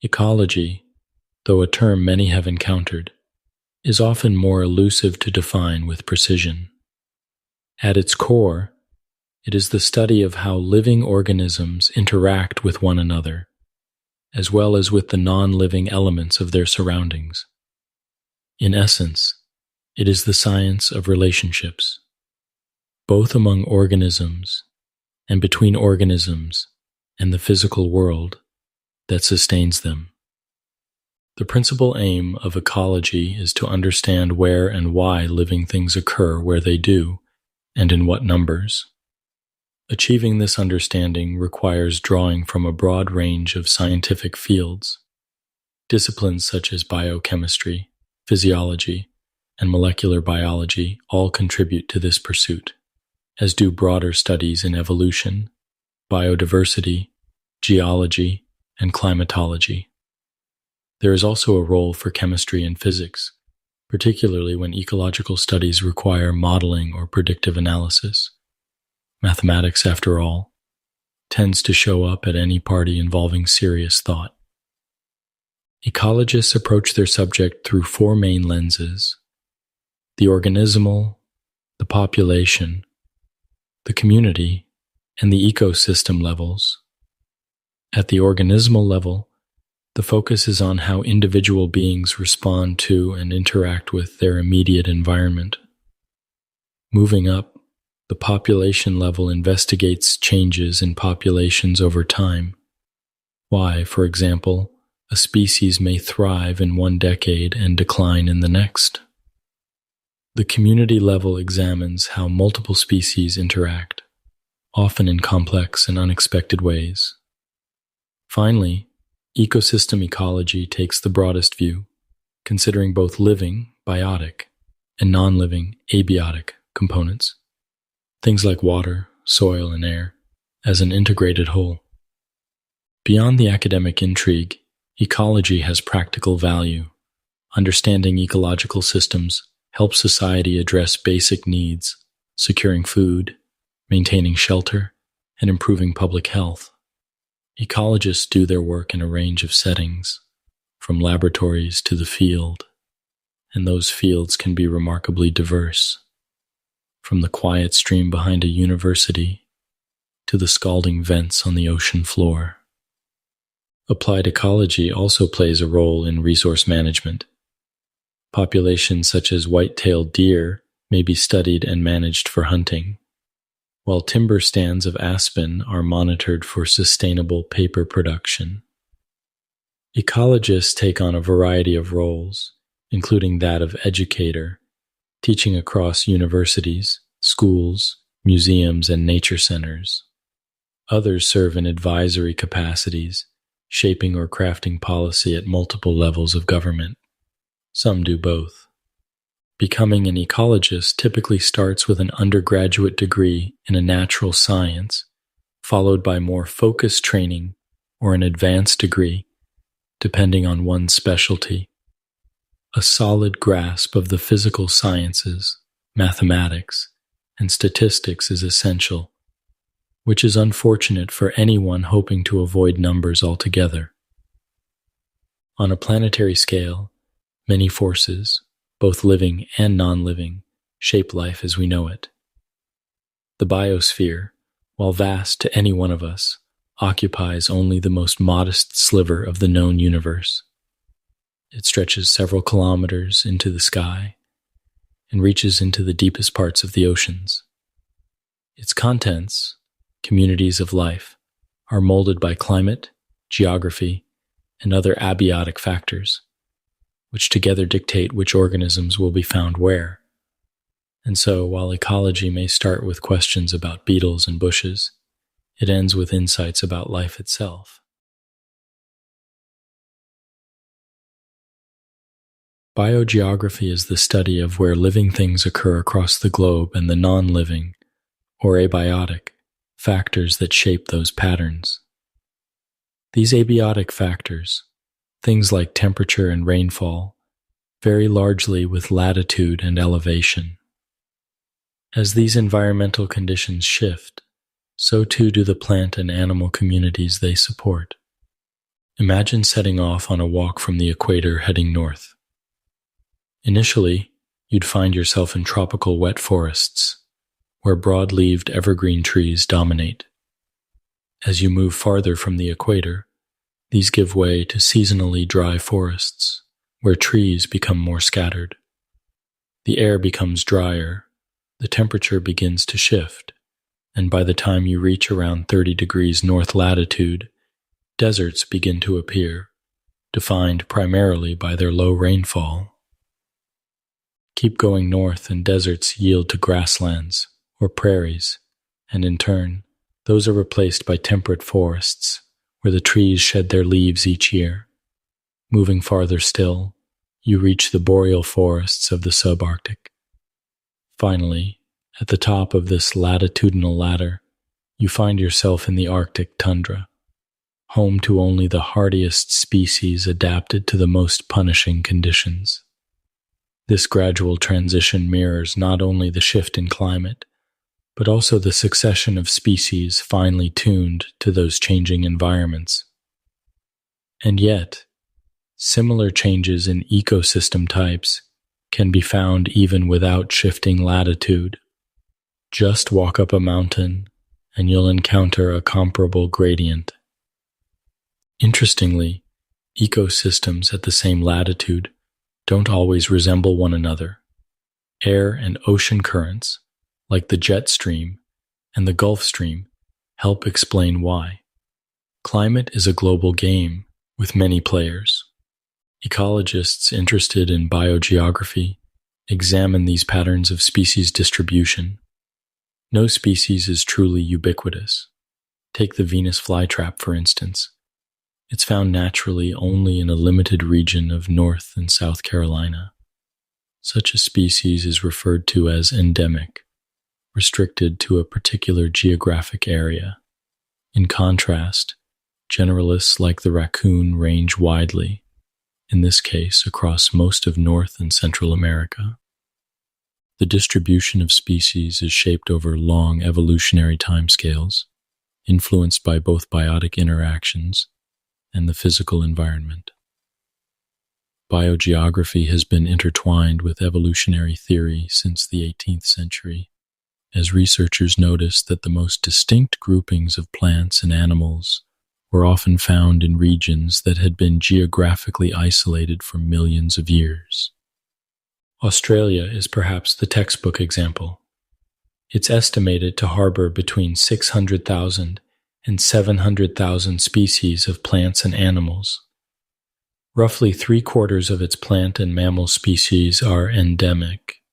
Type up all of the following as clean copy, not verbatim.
Ecology, though a term many have encountered, is often more elusive to define with precision. At its core, it is the study of how living organisms interact with one another, as well as with the non-living elements of their surroundings. In essence, it is the science of relationships, both among organisms and between organisms and the physical world that sustains them. The principal aim of ecology is to understand where and why living things occur where they do, and in what numbers. Achieving this understanding requires drawing from a broad range of scientific fields. Disciplines such as biochemistry, physiology, and molecular biology all contribute to this pursuit, as do broader studies in evolution, biodiversity, geology, and climatology. There is also a role for chemistry and physics, particularly when ecological studies require modeling or predictive analysis. Mathematics, after all, tends to show up at any party involving serious thought. Ecologists approach their subject through four main lenses: the organismal, the population, the community, and the ecosystem levels. At the organismal level, the focus is on how individual beings respond to and interact with their immediate environment. Moving up, the population level investigates changes in populations over time. Why, for example, a species may thrive in one decade and decline in the next. The community level examines how multiple species interact, often in complex and unexpected ways. Finally, ecosystem ecology takes the broadest view, considering both living, biotic, and non-living, abiotic components, things like water, soil, and air, as an integrated whole. Beyond the academic intrigue, ecology has practical value. Understanding ecological systems helps society address basic needs, securing food, maintaining shelter, and improving public health. Ecologists do their work in a range of settings, from laboratories to the field, and those fields can be remarkably diverse, from the quiet stream behind a university to the scalding vents on the ocean floor. Applied ecology also plays a role in resource management. Populations such as white-tailed deer may be studied and managed for hunting, while timber stands of aspen are monitored for sustainable paper production. Ecologists take on a variety of roles, including that of educator, teaching across universities, schools, museums, and nature centers. Others serve in advisory capacities, shaping or crafting policy at multiple levels of government. Some do both. Becoming an ecologist typically starts with an undergraduate degree in a natural science, followed by more focused training or an advanced degree, depending on one's specialty. A solid grasp of the physical sciences, mathematics, and statistics is essential, which is unfortunate for anyone hoping to avoid numbers altogether. On a planetary scale, many forces, both living and non-living, shape life as we know it. The biosphere, while vast to any one of us, occupies only the most modest sliver of the known universe. It stretches several kilometers into the sky and reaches into the deepest parts of the oceans. Its contents, communities of life, are molded by climate, geography, and other abiotic factors, which together dictate which organisms will be found where. And so, while ecology may start with questions about beetles and bushes, it ends with insights about life itself. Biogeography is the study of where living things occur across the globe and the non-living, or abiotic, factors that shape those patterns. These abiotic factors, things like temperature and rainfall, vary largely with latitude and elevation. As these environmental conditions shift, so too do the plant and animal communities they support. Imagine setting off on a walk from the equator heading north. Initially, you'd find yourself in tropical wet forests, where broad-leaved evergreen trees dominate. As you move farther from the equator, these give way to seasonally dry forests, where trees become more scattered. The air becomes drier, the temperature begins to shift, and by the time you reach around 30 degrees north latitude, deserts begin to appear, defined primarily by their low rainfall. Keep going north and deserts yield to grasslands, or prairies, and in turn, those are replaced by temperate forests, where the trees shed their leaves each year. Moving farther still, you reach the boreal forests of the subarctic. Finally, at the top of this latitudinal ladder, you find yourself in the Arctic tundra, home to only the hardiest species adapted to the most punishing conditions. This gradual transition mirrors not only the shift in climate, but also the succession of species finely tuned to those changing environments. And yet, similar changes in ecosystem types can be found even without shifting latitude. Just walk up a mountain and you'll encounter a comparable gradient. Interestingly, ecosystems at the same latitude don't always resemble one another. Air and ocean currents, like the jet stream and the Gulf Stream, help explain why. Climate is a global game with many players. Ecologists interested in biogeography examine these patterns of species distribution. No species is truly ubiquitous. Take the Venus flytrap, for instance. It's found naturally only in a limited region of North and South Carolina. Such a species is referred to as endemic, restricted to a particular geographic area. In contrast, generalists like the raccoon range widely, in this case across most of North and Central America. The distribution of species is shaped over long evolutionary timescales, influenced by both biotic interactions and the physical environment. Biogeography has been intertwined with evolutionary theory since the 18th century, as researchers noticed that the most distinct groupings of plants and animals were often found in regions that had been geographically isolated for millions of years. Australia is perhaps the textbook example. It's estimated to harbor between 600,000 and 700,000 species of plants and animals. Roughly 3/4 of its plant and mammal species are endemic.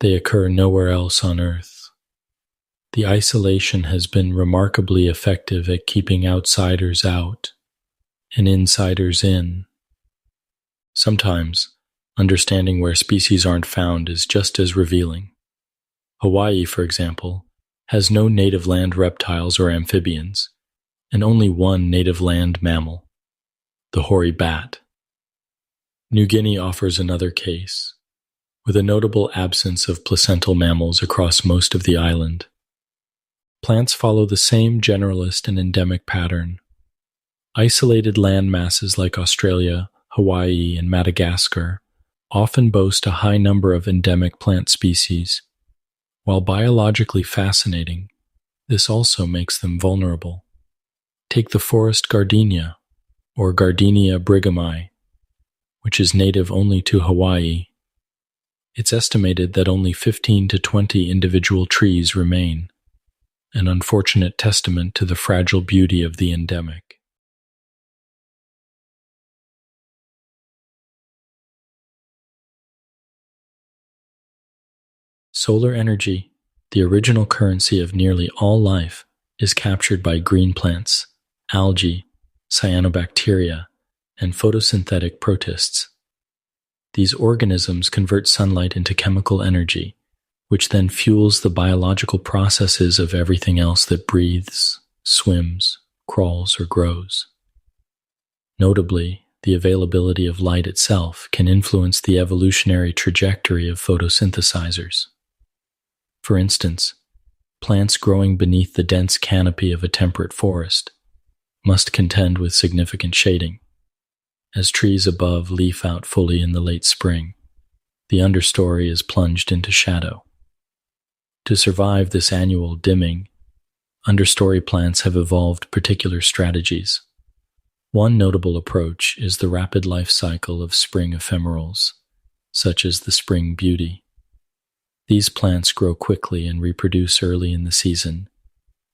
They occur nowhere else on Earth. The isolation has been remarkably effective at keeping outsiders out and insiders in. Sometimes, understanding where species aren't found is just as revealing. Hawaii, for example, has no native land reptiles or amphibians, and only one native land mammal, the hoary bat. New Guinea offers another case, with a notable absence of placental mammals across most of the island. Plants follow the same generalist and endemic pattern. Isolated land masses like Australia, Hawaii, and Madagascar often boast a high number of endemic plant species. While biologically fascinating, this also makes them vulnerable. Take the forest gardenia, or Gardenia brighami, which is native only to Hawaii. It's estimated that only 15 to 20 individual trees remain, an unfortunate testament to the fragile beauty of the endemic. Solar energy, the original currency of nearly all life, is captured by green plants, algae, cyanobacteria, and photosynthetic protists. These organisms convert sunlight into chemical energy, which then fuels the biological processes of everything else that breathes, swims, crawls, or grows. Notably, the availability of light itself can influence the evolutionary trajectory of photosynthesizers. For instance, plants growing beneath the dense canopy of a temperate forest must contend with significant shading. As trees above leaf out fully in the late spring, the understory is plunged into shadow. To survive this annual dimming, understory plants have evolved particular strategies. One notable approach is the rapid life cycle of spring ephemerals, such as the spring beauty. These plants grow quickly and reproduce early in the season,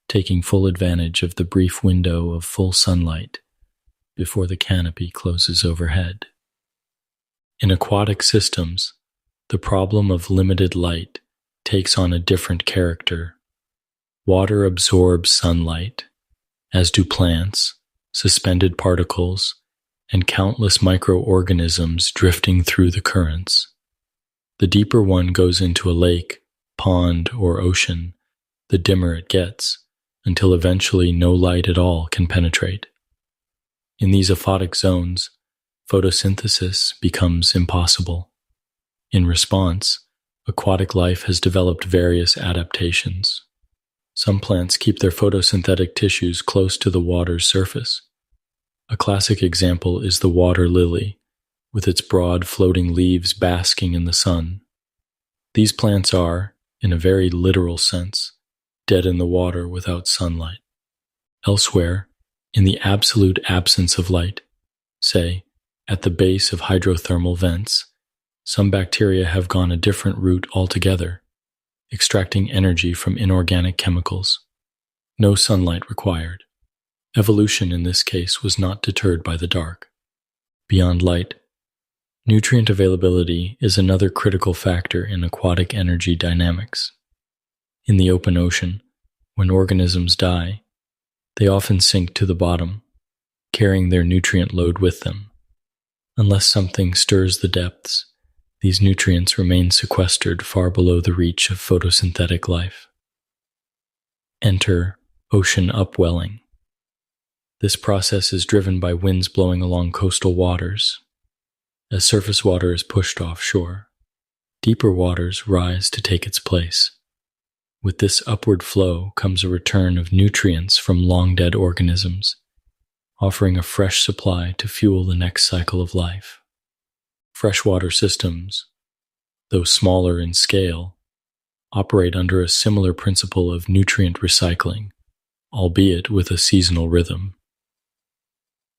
taking full advantage of the brief window of full sunlight before the canopy closes overhead. In aquatic systems, the problem of limited light takes on a different character. Water absorbs sunlight, as do plants, suspended particles, and countless microorganisms drifting through the currents. The deeper one goes into a lake, pond, or ocean, the dimmer it gets, until eventually no light at all can penetrate. In these aphotic zones, photosynthesis becomes impossible. In response, aquatic life has developed various adaptations. Some plants keep their photosynthetic tissues close to the water's surface. A classic example is the water lily, with its broad floating leaves basking in the sun. These plants are, in a very literal sense, dead in the water without sunlight. Elsewhere, in the absolute absence of light, say, at the base of hydrothermal vents, some bacteria have gone a different route altogether, extracting energy from inorganic chemicals. No sunlight required. Evolution in this case was not deterred by the dark. Beyond light, nutrient availability is another critical factor in aquatic energy dynamics. In the open ocean, when organisms die, they often sink to the bottom, carrying their nutrient load with them. Unless something stirs the depths, these nutrients remain sequestered far below the reach of photosynthetic life. Enter ocean upwelling. This process is driven by winds blowing along coastal waters. As surface water is pushed offshore, deeper waters rise to take its place. With this upward flow comes a return of nutrients from long-dead organisms, offering a fresh supply to fuel the next cycle of life. Freshwater systems, though smaller in scale, operate under a similar principle of nutrient recycling, albeit with a seasonal rhythm.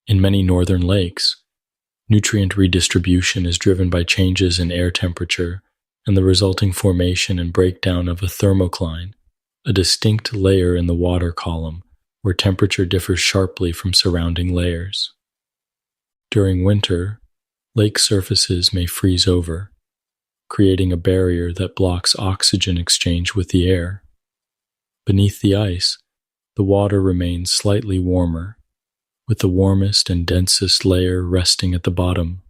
In many northern lakes, nutrient redistribution is driven by changes in air temperature and the resulting formation and breakdown of a thermocline, a distinct layer in the water column where temperature differs sharply from surrounding layers. During winter, lake surfaces may freeze over, creating a barrier that blocks oxygen exchange with the air. Beneath the ice, the water remains slightly warmer, with the warmest and densest layer resting at the bottom,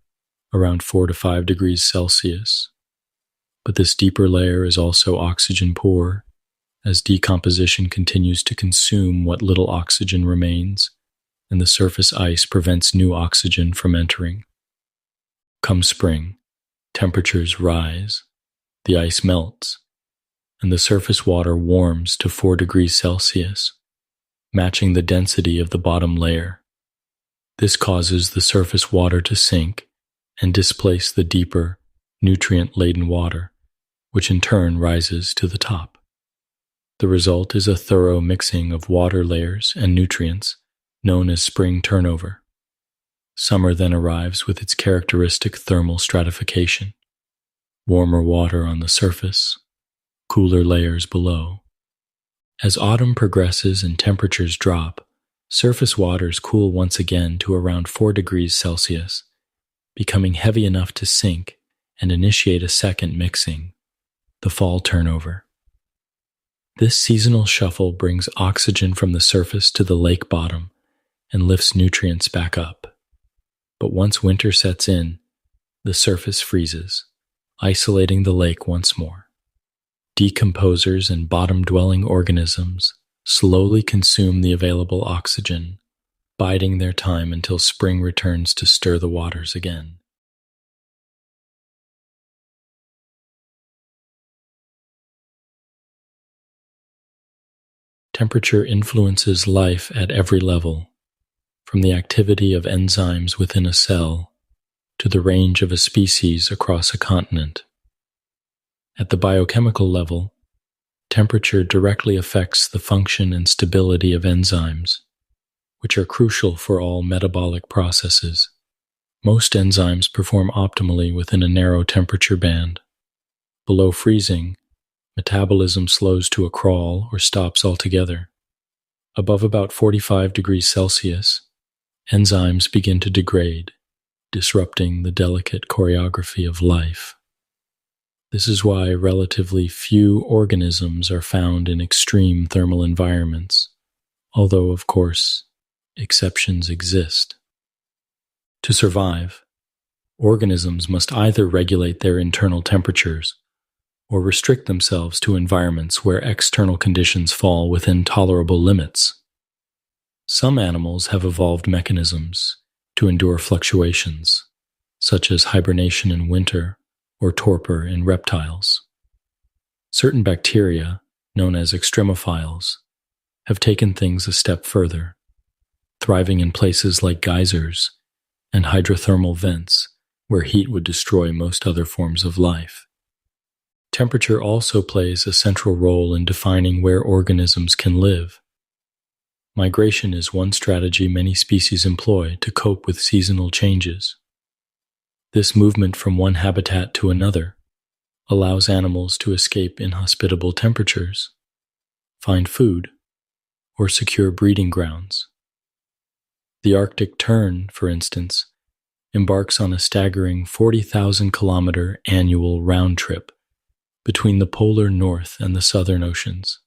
around 4 to 5 degrees Celsius. But this deeper layer is also oxygen poor, as decomposition continues to consume what little oxygen remains, and the surface ice prevents new oxygen from entering. Come spring, temperatures rise, the ice melts, and the surface water warms to 4 degrees Celsius, matching the density of the bottom layer. This causes the surface water to sink and displace the deeper, nutrient-laden water, which in turn rises to the top. The result is a thorough mixing of water layers and nutrients, known as spring turnover. Summer then arrives with its characteristic thermal stratification. Warmer water on the surface, cooler layers below. As autumn progresses and temperatures drop, surface waters cool once again to around 4 degrees Celsius, becoming heavy enough to sink and initiate a second mixing, the fall turnover. This seasonal shuffle brings oxygen from the surface to the lake bottom and lifts nutrients back up. But once winter sets in, the surface freezes, isolating the lake once more. Decomposers and bottom-dwelling organisms slowly consume the available oxygen, biding their time until spring returns to stir the waters again. Temperature influences life at every level. from the activity of enzymes within a cell to the range of a species across a continent. At the biochemical level, temperature directly affects the function and stability of enzymes, which are crucial for all metabolic processes. Most enzymes perform optimally within a narrow temperature band. Below freezing, metabolism slows to a crawl or stops altogether. Above about 45 degrees Celsius, enzymes begin to degrade, disrupting the delicate choreography of life. This is why relatively few organisms are found in extreme thermal environments, although, of course, exceptions exist. To survive, organisms must either regulate their internal temperatures or restrict themselves to environments where external conditions fall within tolerable limits. Some animals have evolved mechanisms to endure fluctuations, such as hibernation in winter or torpor in reptiles. Certain bacteria, known as extremophiles, have taken things a step further, thriving in places like geysers and hydrothermal vents where heat would destroy most other forms of life. Temperature also plays a central role in defining where organisms can live. Migration is one strategy many species employ to cope with seasonal changes. This movement from one habitat to another allows animals to escape inhospitable temperatures, find food, or secure breeding grounds. The Arctic tern, for instance, embarks on a staggering 40,000-kilometer annual round trip between the polar North and the Southern Oceans.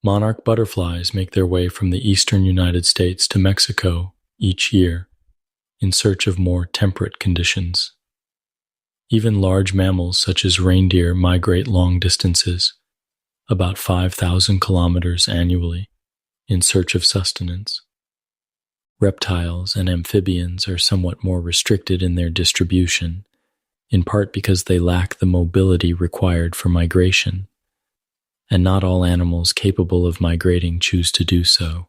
Monarch butterflies make their way from the eastern United States to Mexico each year in search of more temperate conditions. Even large mammals such as reindeer migrate long distances, about 5,000 kilometers annually, in search of sustenance. Reptiles and amphibians are somewhat more restricted in their distribution, in part because they lack the mobility required for migration, and not all animals capable of migrating choose to do so.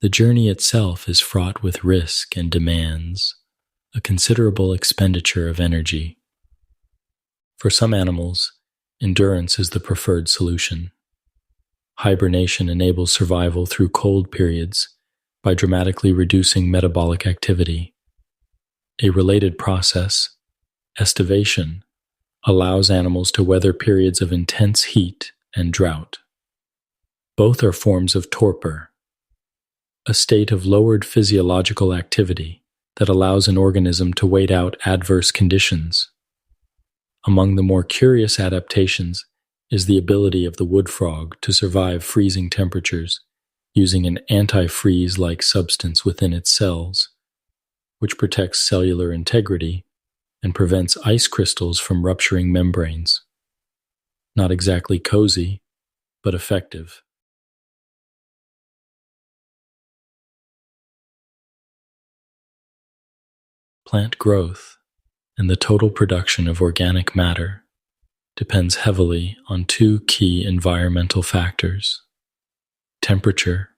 The journey itself is fraught with risk and demands a considerable expenditure of energy. For some animals, endurance is the preferred solution. Hibernation enables survival through cold periods by dramatically reducing metabolic activity. A related process, estivation, allows animals to weather periods of intense heat and drought. Both are forms of torpor, a state of lowered physiological activity that allows an organism to wait out adverse conditions. Among the more curious adaptations is the ability of the wood frog to survive freezing temperatures using an antifreeze-like substance within its cells, which protects cellular integrity and prevents ice crystals from rupturing membranes. Not exactly cozy, but effective. Plant growth and the total production of organic matter depends heavily on two key environmental factors: temperature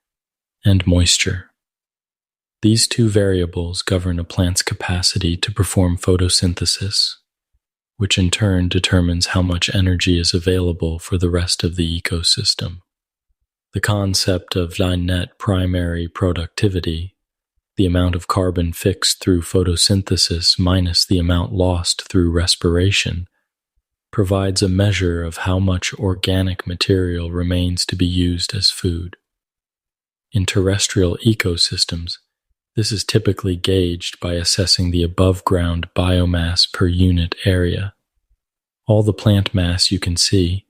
and moisture. These two variables govern a plant's capacity to perform photosynthesis, which in turn determines how much energy is available for the rest of the ecosystem. The concept of net primary productivity, the amount of carbon fixed through photosynthesis minus the amount lost through respiration, provides a measure of how much organic material remains to be used as food. In terrestrial ecosystems, this is typically gauged by assessing the above-ground biomass per unit area. All the plant mass you can see,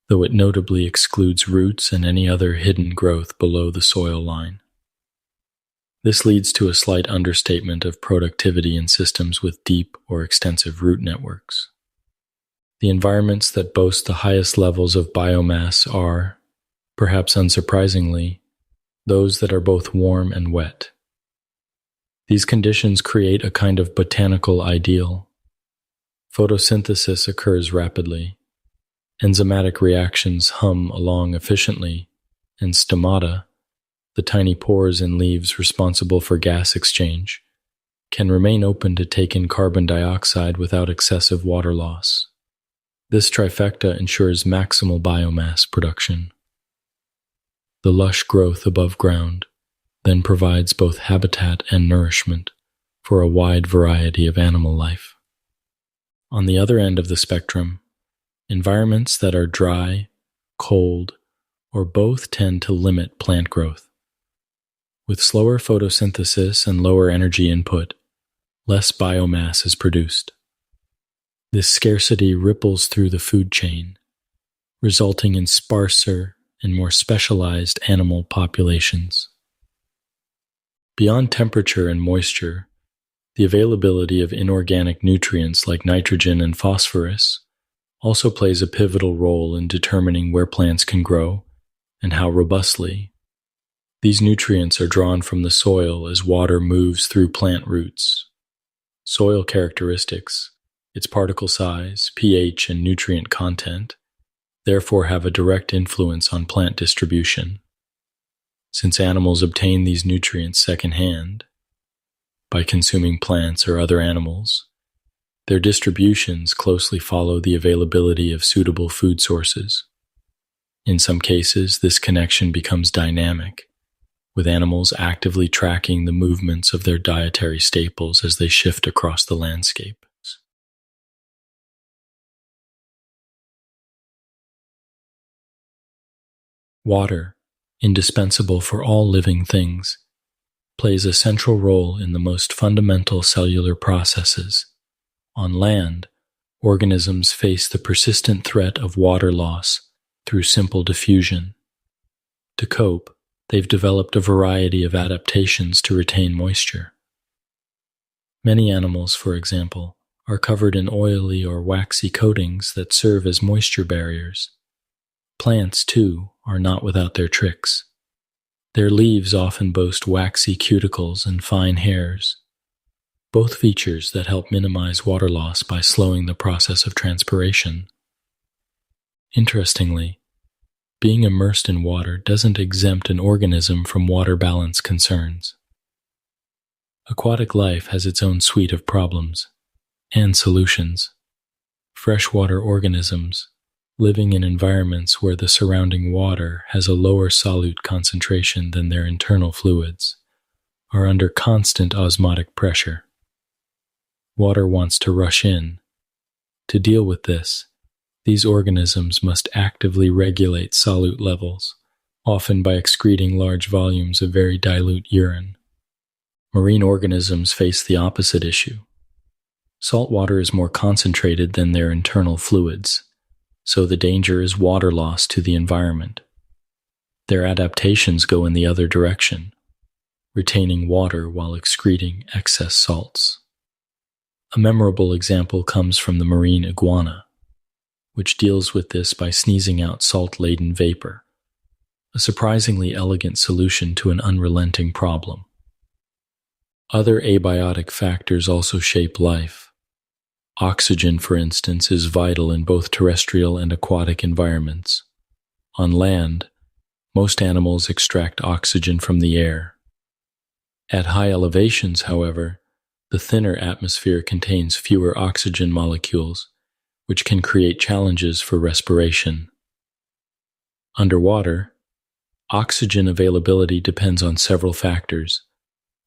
though it notably excludes roots and any other hidden growth below the soil line. This leads to a slight understatement of productivity in systems with deep or extensive root networks. The environments that boast the highest levels of biomass are, perhaps unsurprisingly, those that are both warm and wet. These conditions create a kind of botanical ideal. Photosynthesis occurs rapidly, enzymatic reactions hum along efficiently, and stomata, the tiny pores in leaves responsible for gas exchange, can remain open to take in carbon dioxide without excessive water loss. This trifecta ensures maximal biomass production. The lush growth above ground then provides both habitat and nourishment for a wide variety of animal life. On the other end of the spectrum, environments that are dry, cold, or both tend to limit plant growth. With slower photosynthesis and lower energy input, less biomass is produced. This scarcity ripples through the food chain, resulting in sparser and more specialized animal populations. Beyond temperature and moisture, the availability of inorganic nutrients like nitrogen and phosphorus also plays a pivotal role in determining where plants can grow and how robustly. These nutrients are drawn from the soil as water moves through plant roots. Soil characteristics, its particle size, pH, and nutrient content, therefore have a direct influence on plant distribution. Since animals obtain these nutrients secondhand, by consuming plants or other animals, their distributions closely follow the availability of suitable food sources. In some cases, this connection becomes dynamic, with animals actively tracking the movements of their dietary staples as they shift across the landscape. Water, indispensable for all living things, plays a central role in the most fundamental cellular processes. On land, organisms face the persistent threat of water loss through simple diffusion. To cope, they've developed a variety of adaptations to retain moisture. Many animals, for example, are covered in oily or waxy coatings that serve as moisture barriers. Plants, too, are not without their tricks. Their leaves often boast waxy cuticles and fine hairs, both features that help minimize water loss by slowing the process of transpiration. Interestingly, being immersed in water doesn't exempt an organism from water balance concerns. Aquatic life has its own suite of problems and solutions. Freshwater organisms, living in environments where the surrounding water has a lower solute concentration than their internal fluids, are under constant osmotic pressure. Water wants to rush in. To deal with this, these organisms must actively regulate solute levels, often by excreting large volumes of very dilute urine. Marine organisms face the opposite issue. Salt water is more concentrated than their internal fluids, so the danger is water loss to the environment. Their adaptations go in the other direction, retaining water while excreting excess salts. A memorable example comes from the marine iguana, which deals with this by sneezing out salt-laden vapor, a surprisingly elegant solution to an unrelenting problem. Other abiotic factors also shape life. Oxygen, for instance, is vital in both terrestrial and aquatic environments. On land, most animals extract oxygen from the air. At high elevations, however, the thinner atmosphere contains fewer oxygen molecules, which can create challenges for respiration. Underwater, oxygen availability depends on several factors,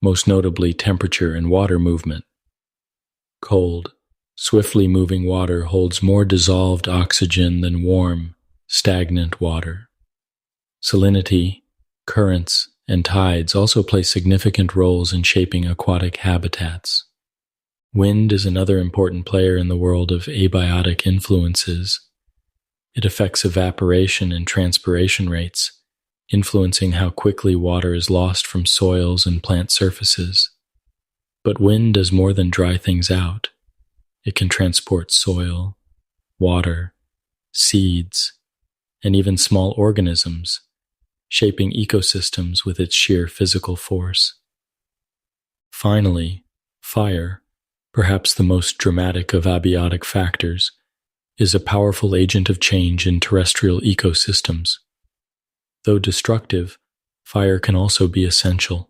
most notably temperature and water movement. Cold, swiftly moving water holds more dissolved oxygen than warm, stagnant water. Salinity, currents, and tides also play significant roles in shaping aquatic habitats. Wind is another important player in the world of abiotic influences. It affects evaporation and transpiration rates, influencing how quickly water is lost from soils and plant surfaces. But wind does more than dry things out. It can transport soil, water, seeds, and even small organisms, shaping ecosystems with its sheer physical force. Finally, fire, perhaps the most dramatic of abiotic factors, is a powerful agent of change in terrestrial ecosystems. Though destructive, fire can also be essential.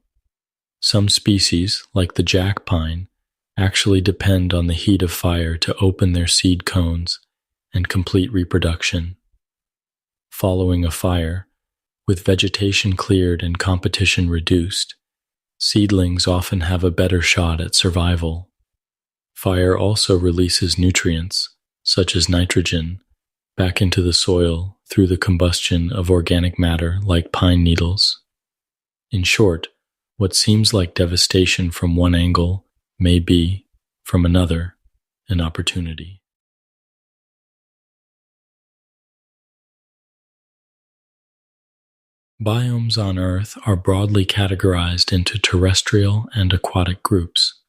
Some species, like the jack pine, actually depend on the heat of fire to open their seed cones and complete reproduction. Following a fire, with vegetation cleared and competition reduced, seedlings often have a better shot at survival. Fire also releases nutrients, such as nitrogen, back into the soil through the combustion of organic matter like pine needles. In short, what seems like devastation from one angle may be, from another, an opportunity. Biomes on Earth are broadly categorized into terrestrial and aquatic groups.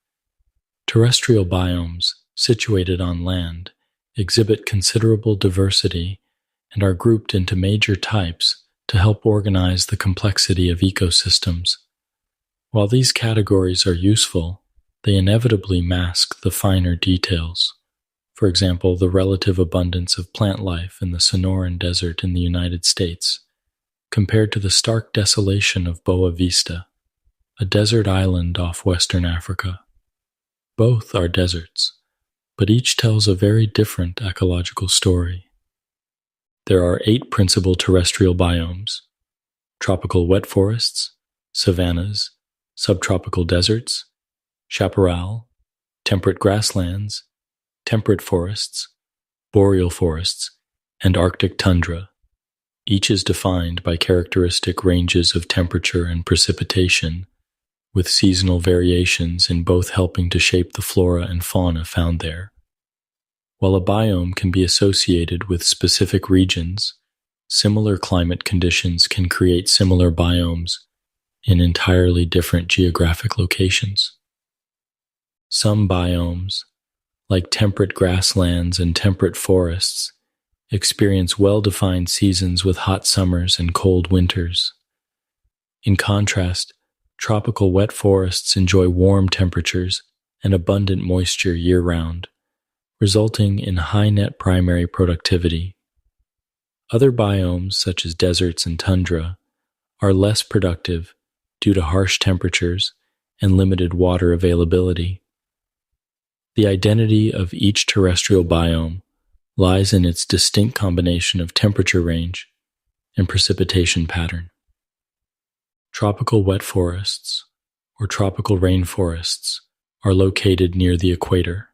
Terrestrial biomes, situated on land, exhibit considerable diversity and are grouped into major types to help organize the complexity of ecosystems. While these categories are useful, they inevitably mask the finer details. For example, the relative abundance of plant life in the Sonoran Desert in the United States, compared to the stark desolation of Boa Vista, a desert island off Western Africa. Both are deserts, but each tells a very different ecological story. There are 8 principal terrestrial biomes: tropical wet forests, savannas, subtropical deserts, chaparral, temperate grasslands, temperate forests, boreal forests, and Arctic tundra. Each is defined by characteristic ranges of temperature and precipitation, with seasonal variations in both helping to shape the flora and fauna found there. While a biome can be associated with specific regions, similar climate conditions can create similar biomes in entirely different geographic locations. Some biomes, like temperate grasslands and temperate forests, experience well-defined seasons with hot summers and cold winters. In contrast, tropical wet forests enjoy warm temperatures and abundant moisture year-round, resulting in high net primary productivity. Other biomes, such as deserts and tundra, are less productive due to harsh temperatures and limited water availability. The identity of each terrestrial biome lies in its distinct combination of temperature range and precipitation pattern. Tropical wet forests, or tropical rainforests, are located near the equator.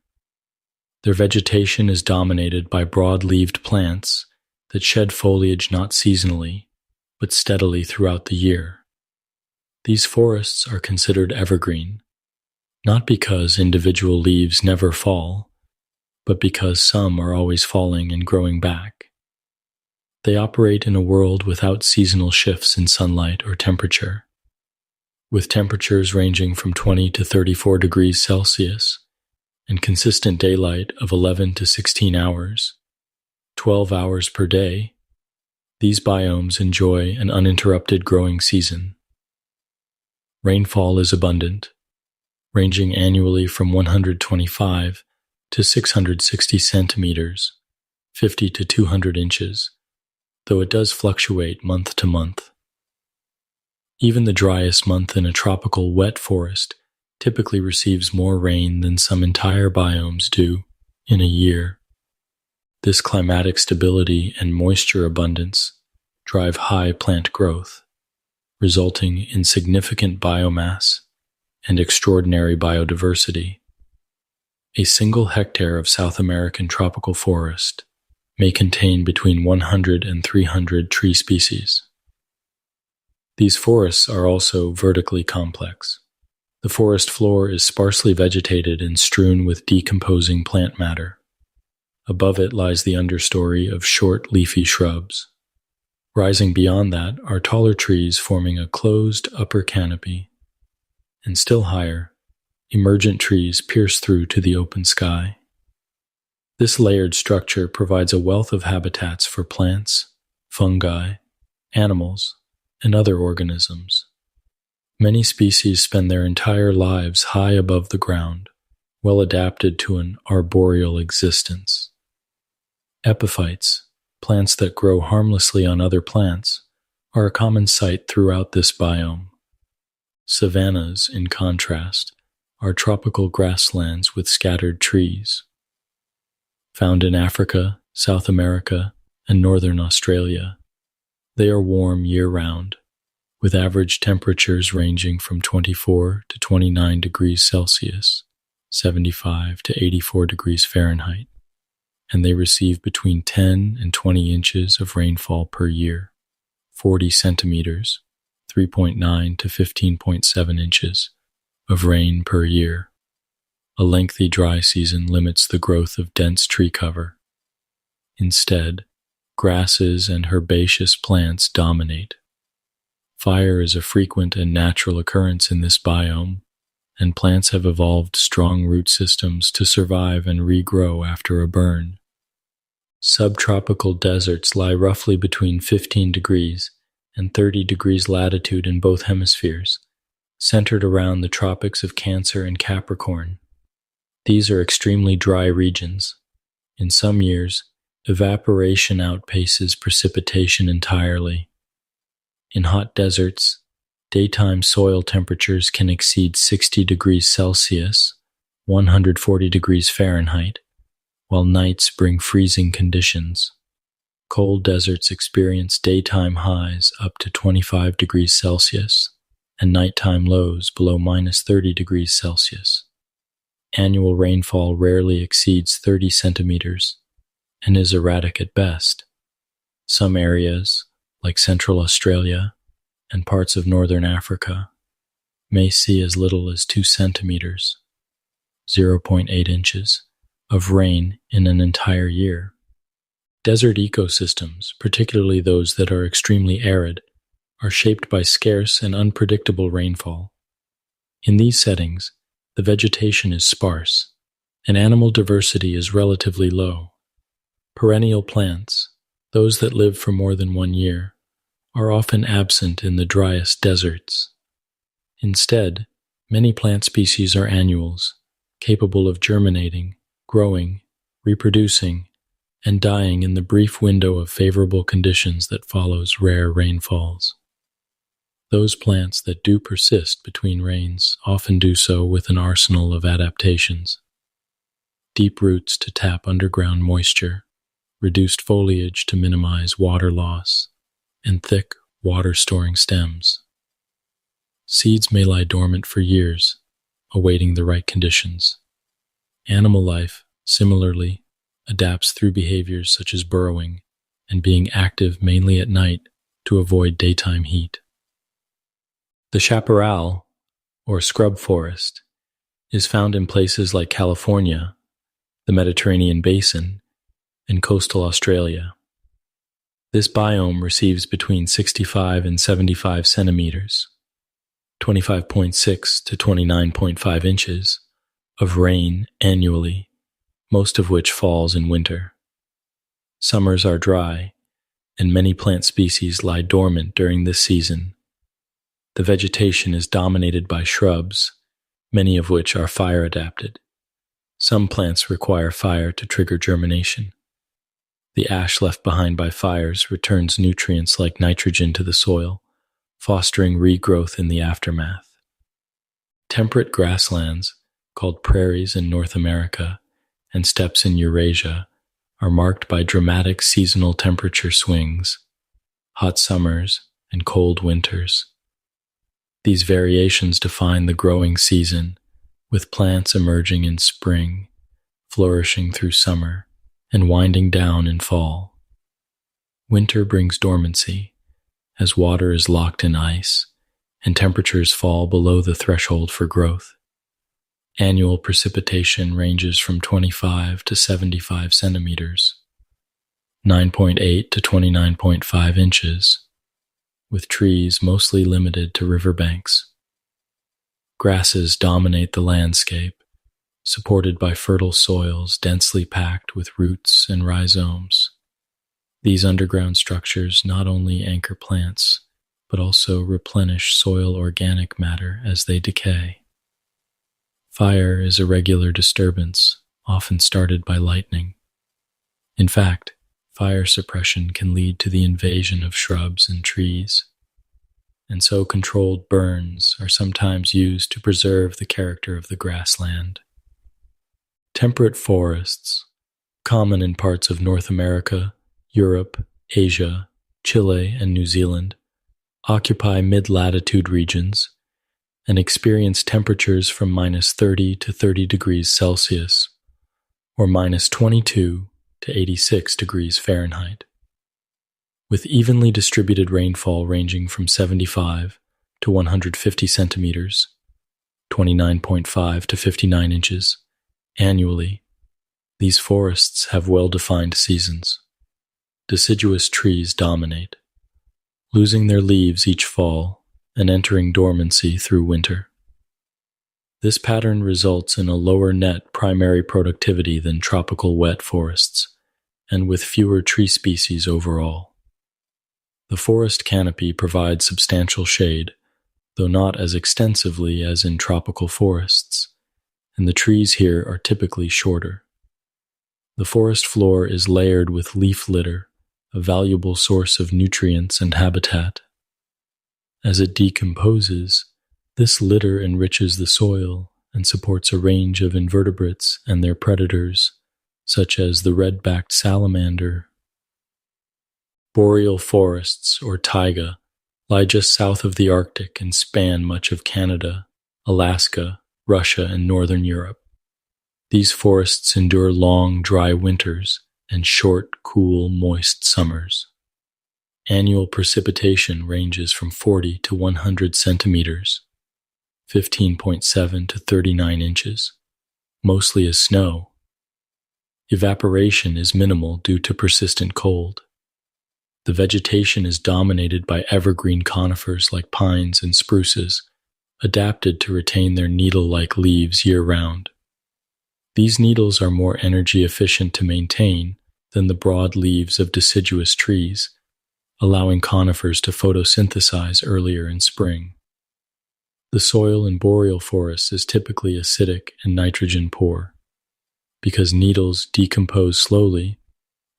Their vegetation is dominated by broad-leaved plants that shed foliage not seasonally, but steadily throughout the year. These forests are considered evergreen, not because individual leaves never fall, but because some are always falling and growing back. They operate in a world without seasonal shifts in sunlight or temperature, with temperatures ranging from 20 to 34 degrees Celsius and consistent daylight of 11 to 16 hours, 12 hours per day. These biomes enjoy an uninterrupted growing season. Rainfall is abundant, ranging annually from 125 to 660 centimeters, 50 to 200 inches, though it does fluctuate month to month. Even the driest month in a tropical wet forest typically receives more rain than some entire biomes do in a year. This climatic stability and moisture abundance drive high plant growth, resulting in significant biomass and extraordinary biodiversity. A single hectare of South American tropical forest may contain between 100 and 300 tree species. These forests are also vertically complex. The forest floor is sparsely vegetated and strewn with decomposing plant matter. Above it lies the understory of short, leafy shrubs. Rising beyond that are taller trees forming a closed upper canopy. And still higher, emergent trees pierce through to the open sky. This layered structure provides a wealth of habitats for plants, fungi, animals, and other organisms. Many species spend their entire lives high above the ground, well adapted to an arboreal existence. Epiphytes, plants that grow harmlessly on other plants, are a common sight throughout this biome. Savannas, in contrast, are tropical grasslands with scattered trees. Found in Africa, South America, and northern Australia, they are warm year-round, with average temperatures ranging from 24 to 29 degrees Celsius, 75 to 84 degrees Fahrenheit, and they receive between 10 and 20 inches of rainfall per year, 40 centimeters, 3.9 to 15.7 inches of rain per year. A lengthy dry season limits the growth of dense tree cover. Instead, grasses and herbaceous plants dominate. Fire is a frequent and natural occurrence in this biome, and plants have evolved strong root systems to survive and regrow after a burn. Subtropical deserts lie roughly between 15 degrees and 30 degrees latitude in both hemispheres, centered around the tropics of Cancer and Capricorn. These are extremely dry regions. In some years, evaporation outpaces precipitation entirely. In hot deserts, daytime soil temperatures can exceed 60 degrees Celsius, 140 degrees Fahrenheit, while nights bring freezing conditions. Cold deserts experience daytime highs up to 25 degrees Celsius and nighttime lows below minus 30 degrees Celsius. Annual rainfall rarely exceeds 30 centimeters and is erratic at best. Some areas, like Central Australia and parts of Northern Africa, may see as little as 2 centimeters, 0.8 inches, of rain in an entire year. Desert ecosystems, particularly those that are extremely arid, are shaped by scarce and unpredictable rainfall. In these settings, the vegetation is sparse, and animal diversity is relatively low. Perennial plants, those that live for more than 1 year, are often absent in the driest deserts. Instead, many plant species are annuals, capable of germinating, growing, reproducing, and dying in the brief window of favorable conditions that follows rare rainfalls. Those plants that do persist between rains often do so with an arsenal of adaptations. Deep roots to tap underground moisture, reduced foliage to minimize water loss, and thick, water-storing stems. Seeds may lie dormant for years, awaiting the right conditions. Animal life, similarly, adapts through behaviors such as burrowing and being active mainly at night to avoid daytime heat. The chaparral, or scrub forest, is found in places like California, the Mediterranean basin, and coastal Australia. This biome receives between 65 and 75 centimeters, 25.6 to 29.5 inches, of rain annually, most of which falls in winter. Summers are dry, and many plant species lie dormant during this season. The vegetation is dominated by shrubs, many of which are fire-adapted. Some plants require fire to trigger germination. The ash left behind by fires returns nutrients like nitrogen to the soil, fostering regrowth in the aftermath. Temperate grasslands, called prairies in North America, and steppes in Eurasia, are marked by dramatic seasonal temperature swings, hot summers, and cold winters. These variations define the growing season, with plants emerging in spring, flourishing through summer, and winding down in fall. Winter brings dormancy, as water is locked in ice, and temperatures fall below the threshold for growth. Annual precipitation ranges from 25 to 75 centimeters, 9.8 to 29.5 inches, with trees mostly limited to riverbanks. Grasses dominate the landscape, supported by fertile soils densely packed with roots and rhizomes. These underground structures not only anchor plants, but also replenish soil organic matter as they decay. Fire is a regular disturbance, often started by lightning. In fact, fire suppression can lead to the invasion of shrubs and trees, and so controlled burns are sometimes used to preserve the character of the grassland. Temperate forests, common in parts of North America, Europe, Asia, Chile, and New Zealand, occupy mid-latitude regions and experience temperatures from -30 to 30 degrees Celsius, or -22 to 86 degrees Fahrenheit, with evenly distributed rainfall ranging from 75 to 150 centimeters, 29.5 to 59 inches, annually. These forests have well-defined seasons. Deciduous trees dominate, losing their leaves each fall and entering dormancy through winter. This pattern results in a lower net primary productivity than tropical wet forests, and with fewer tree species overall. The forest canopy provides substantial shade, though not as extensively as in tropical forests, and the trees here are typically shorter. The forest floor is layered with leaf litter, a valuable source of nutrients and habitat. As it decomposes, this litter enriches the soil and supports a range of invertebrates and their predators, such as the red-backed salamander. Boreal forests, or taiga, lie just south of the Arctic and span much of Canada, Alaska, Russia, and northern Europe. These forests endure long, dry winters and short, cool, moist summers. Annual precipitation ranges from 40 to 100 centimeters, 15.7 to 39 inches, mostly as snow. Evaporation is minimal due to persistent cold. The vegetation is dominated by evergreen conifers like pines and spruces, adapted to retain their needle-like leaves year-round. These needles are more energy efficient to maintain than the broad leaves of deciduous trees, allowing conifers to photosynthesize earlier in spring. The soil in boreal forests is typically acidic and nitrogen poor. Because needles decompose slowly,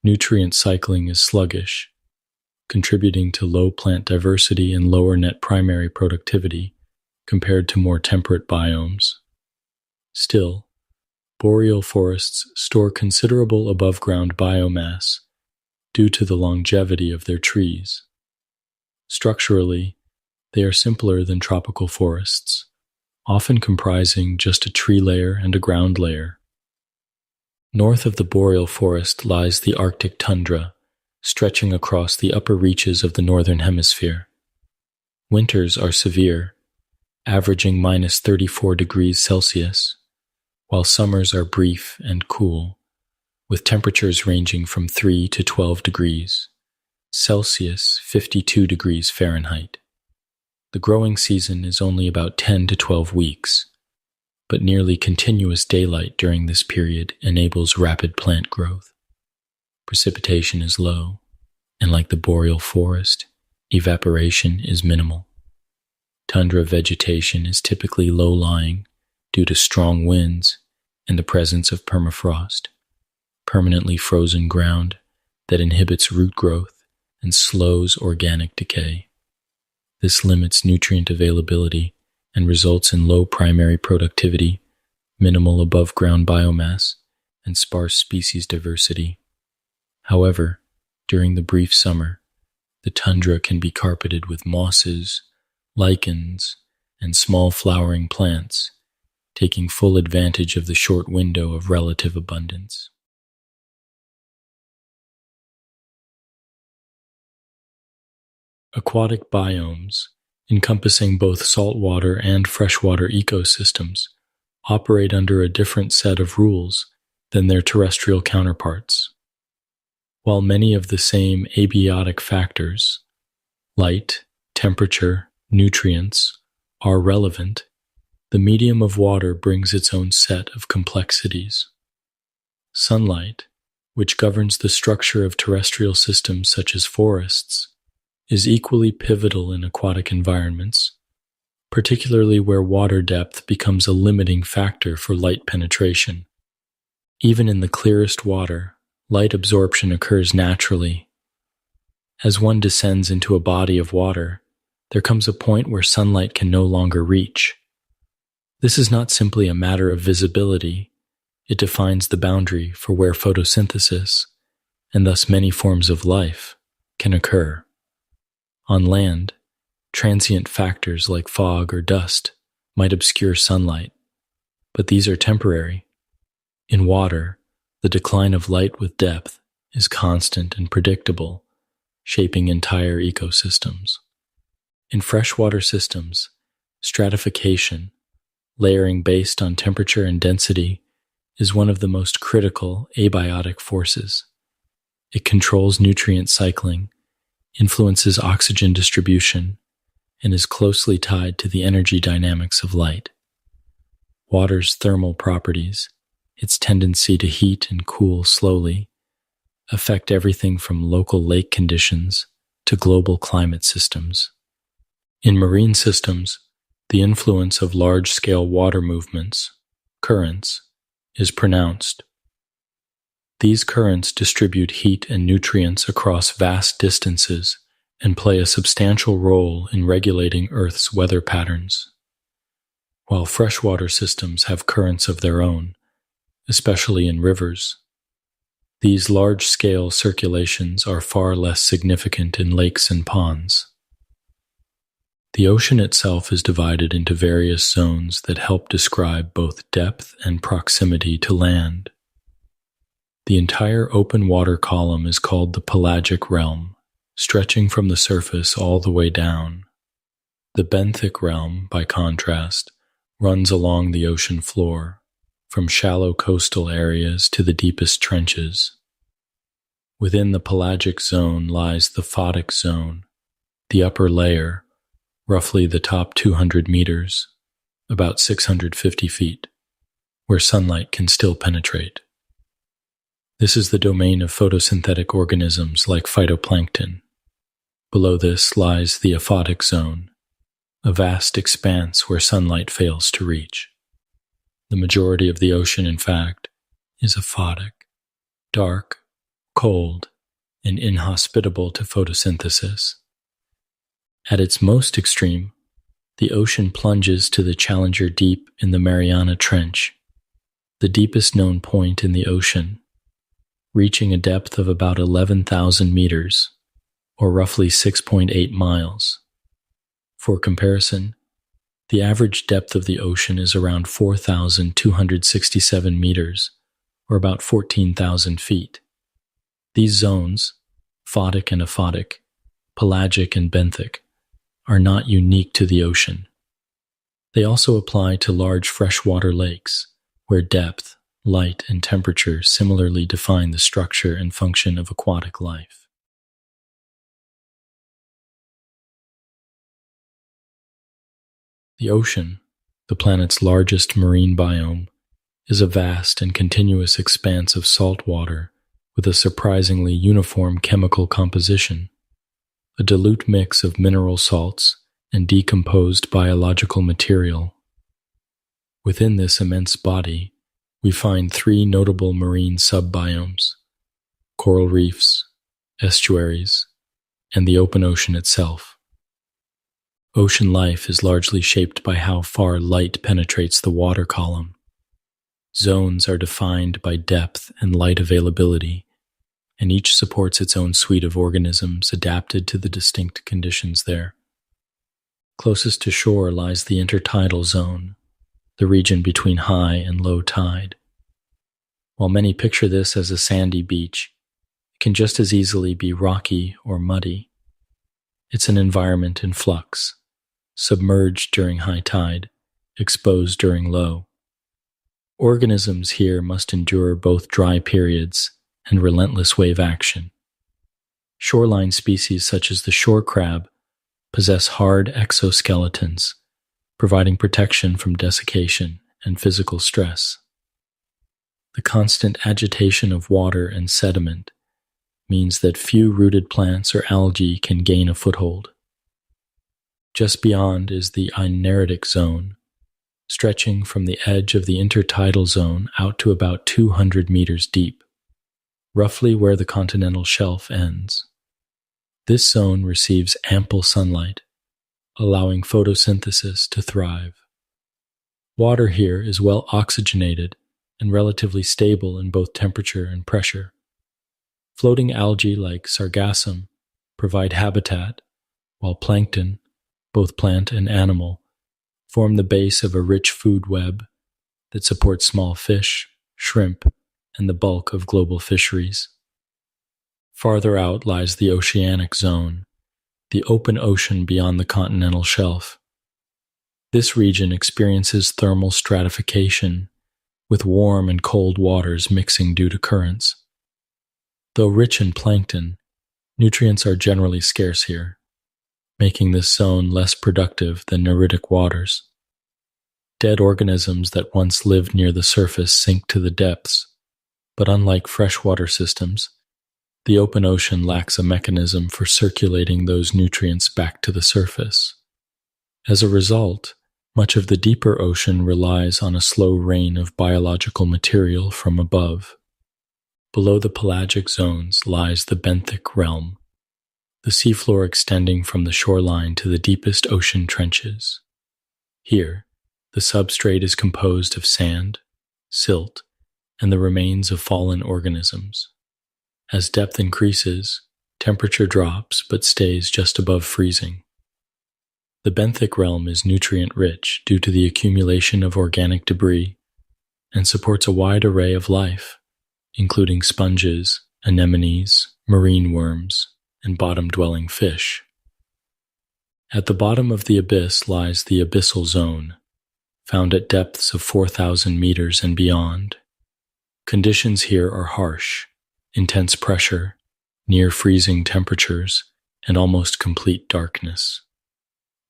nutrient cycling is sluggish, contributing to low plant diversity and lower net primary productivity compared to more temperate biomes. Still, boreal forests store considerable above-ground biomass due to the longevity of their trees. Structurally, they are simpler than tropical forests, often comprising just a tree layer and a ground layer. North of the boreal forest lies the Arctic tundra, stretching across the upper reaches of the northern hemisphere. Winters are severe, averaging -34 degrees Celsius, while summers are brief and cool, with temperatures ranging from 3 to 12 degrees Celsius, 52 degrees Fahrenheit. The growing season is only about 10 to 12 weeks, but nearly continuous daylight during this period enables rapid plant growth. Precipitation is low, and like the boreal forest, evaporation is minimal. Tundra vegetation is typically low-lying due to strong winds and the presence of permafrost, permanently frozen ground that inhibits root growth and slows organic decay. This limits nutrient availability and results in low primary productivity, minimal above-ground biomass, and sparse species diversity. However, during the brief summer, the tundra can be carpeted with mosses, lichens, and small flowering plants, taking full advantage of the short window of relative abundance. Aquatic biomes, encompassing both saltwater and freshwater ecosystems, operate under a different set of rules than their terrestrial counterparts. While many of the same abiotic factors, light, temperature, nutrients, are relevant, the medium of water brings its own set of complexities. Sunlight, which governs the structure of terrestrial systems such as forests, is equally pivotal in aquatic environments, particularly where water depth becomes a limiting factor for light penetration. Even in the clearest water, light absorption occurs naturally. As one descends into a body of water, there comes a point where sunlight can no longer reach. This is not simply a matter of visibility. It defines the boundary for where photosynthesis, and thus many forms of life, can occur. On land, transient factors like fog or dust might obscure sunlight, but these are temporary. In water, the decline of light with depth is constant and predictable, shaping entire ecosystems. In freshwater systems, stratification, layering based on temperature and density, is one of the most critical abiotic forces. It controls nutrient cycling, influences oxygen distribution, and is closely tied to the energy dynamics of light. Water's thermal properties, its tendency to heat and cool slowly, affect everything from local lake conditions to global climate systems. In marine systems, the influence of large-scale water movements, currents, is pronounced. These currents distribute heat and nutrients across vast distances and play a substantial role in regulating Earth's weather patterns. While freshwater systems have currents of their own, especially in rivers, these large-scale circulations are far less significant in lakes and ponds. The ocean itself is divided into various zones that help describe both depth and proximity to land. The entire open water column is called the pelagic realm, stretching from the surface all the way down. The benthic realm, by contrast, runs along the ocean floor, from shallow coastal areas to the deepest trenches. Within the pelagic zone lies the photic zone, the upper layer, roughly the top 200 meters, about 650 feet, where sunlight can still penetrate. This is the domain of photosynthetic organisms like phytoplankton. Below this lies the aphotic zone, a vast expanse where sunlight fails to reach. The majority of the ocean, in fact, is aphotic, dark, cold, and inhospitable to photosynthesis. At its most extreme, the ocean plunges to the Challenger Deep in the Mariana Trench, the deepest known point in the ocean, reaching a depth of about 11,000 meters, or roughly 6.8 miles. For comparison, the average depth of the ocean is around 4,267 meters, or about 14,000 feet. These zones, photic and aphotic, pelagic and benthic, are not unique to the ocean. They also apply to large freshwater lakes, where depth, light, and temperature similarly define the structure and function of aquatic life. The ocean, the planet's largest marine biome, is a vast and continuous expanse of salt water with a surprisingly uniform chemical composition, a dilute mix of mineral salts and decomposed biological material. Within this immense body, we find three notable marine subbiomes: coral reefs, estuaries, and the open ocean itself. Ocean life is largely shaped by how far light penetrates the water column. Zones are defined by depth and light availability, and each supports its own suite of organisms adapted to the distinct conditions there. Closest to shore lies the intertidal zone, the region between high and low tide. While many picture this as a sandy beach, it can just as easily be rocky or muddy. It's an environment in flux, submerged during high tide, exposed during low. Organisms here must endure both dry periods and relentless wave action. Shoreline species such as the shore crab possess hard exoskeletons, providing protection from desiccation and physical stress. The constant agitation of water and sediment means that few rooted plants or algae can gain a foothold. Just beyond is the unhurried zone, stretching from the edge of the intertidal zone out to about 200 meters deep. roughly where the continental shelf ends. This zone receives ample sunlight, allowing photosynthesis to thrive. Water here is well oxygenated and relatively stable in both temperature and pressure. Floating algae like sargassum provide habitat, while plankton, both plant and animal, form the base of a rich food web that supports small fish, shrimp, and the bulk of global fisheries. Farther out lies the oceanic zone, the open ocean beyond the continental shelf. This region experiences thermal stratification, with warm and cold waters mixing due to currents. Though rich in plankton, nutrients are generally scarce here, making this zone less productive than neritic waters. Dead organisms that once lived near the surface sink to the depths, but unlike freshwater systems, the open ocean lacks a mechanism for circulating those nutrients back to the surface. As a result, much of the deeper ocean relies on a slow rain of biological material from above. Below the pelagic zones lies the benthic realm, the seafloor extending from the shoreline to the deepest ocean trenches. Here, the substrate is composed of sand, silt, and the remains of fallen organisms. As depth increases, temperature drops but stays just above freezing. The benthic realm is nutrient-rich due to the accumulation of organic debris and supports a wide array of life, including sponges, anemones, marine worms, and bottom-dwelling fish. At the bottom of the abyss lies the abyssal zone, found at depths of 4,000 meters and beyond. Conditions here are harsh, intense pressure, near freezing temperatures, and almost complete darkness.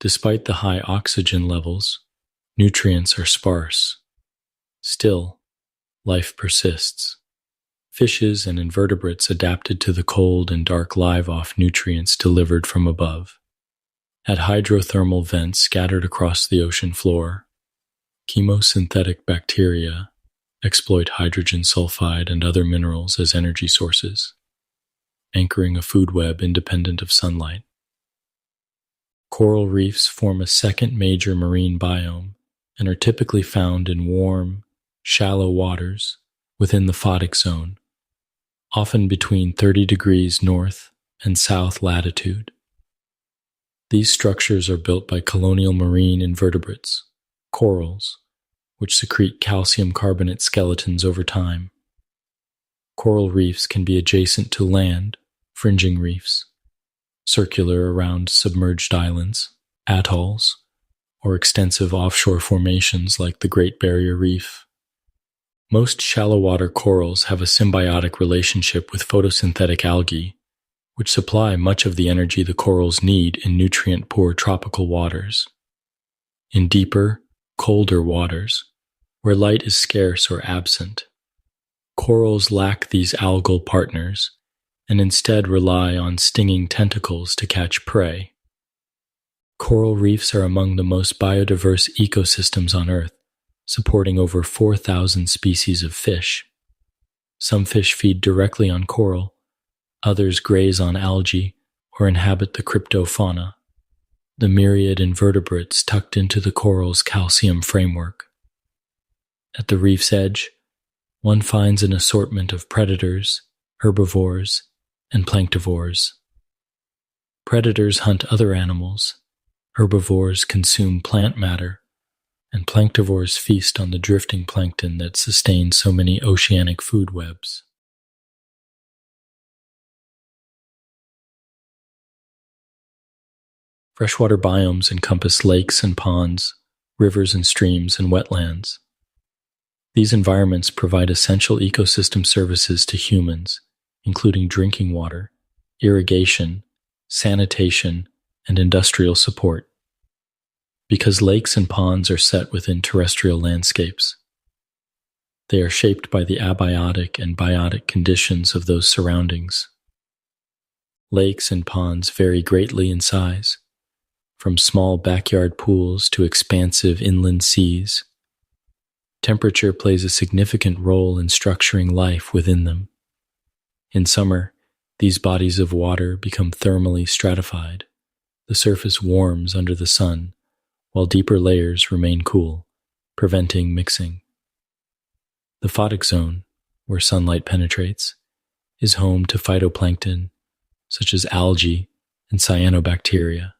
Despite the high oxygen levels, nutrients are sparse. Still, life persists. Fishes and invertebrates adapted to the cold and dark live off nutrients delivered from above. At hydrothermal vents scattered across the ocean floor, chemosynthetic bacteria exploit hydrogen sulfide and other minerals as energy sources, anchoring a food web independent of sunlight. Coral reefs form a second major marine biome and are typically found in warm, shallow waters within the photic zone, often between 30 degrees north and south latitude. These structures are built by colonial marine invertebrates, corals, which secrete calcium carbonate skeletons over time. Coral reefs can be adjacent to land, fringing reefs, circular around submerged islands, atolls, or extensive offshore formations like the Great Barrier Reef. Most shallow water corals have a symbiotic relationship with photosynthetic algae, which supply much of the energy the corals need in nutrient-poor tropical waters. In deeper, colder waters, where light is scarce or absent, corals lack these algal partners and instead rely on stinging tentacles to catch prey. Coral reefs are among the most biodiverse ecosystems on Earth, supporting over 4,000 species of fish. Some fish feed directly on coral, others graze on algae or inhabit the cryptofauna, the myriad invertebrates tucked into the coral's calcium framework. At the reef's edge, one finds an assortment of predators, herbivores, and planktivores. Predators hunt other animals, herbivores consume plant matter, and planktivores feast on the drifting plankton that sustains so many oceanic food webs. Freshwater biomes encompass lakes and ponds, rivers and streams, and wetlands. These environments provide essential ecosystem services to humans, including drinking water, irrigation, sanitation, and industrial support. Because lakes and ponds are set within terrestrial landscapes, they are shaped by the abiotic and biotic conditions of those surroundings. Lakes and ponds vary greatly in size, from small backyard pools to expansive inland seas. Temperature plays a significant role in structuring life within them. In summer, these bodies of water become thermally stratified. The surface warms under the sun, while deeper layers remain cool, preventing mixing. The photic zone, where sunlight penetrates, is home to phytoplankton, such as algae and cyanobacteria.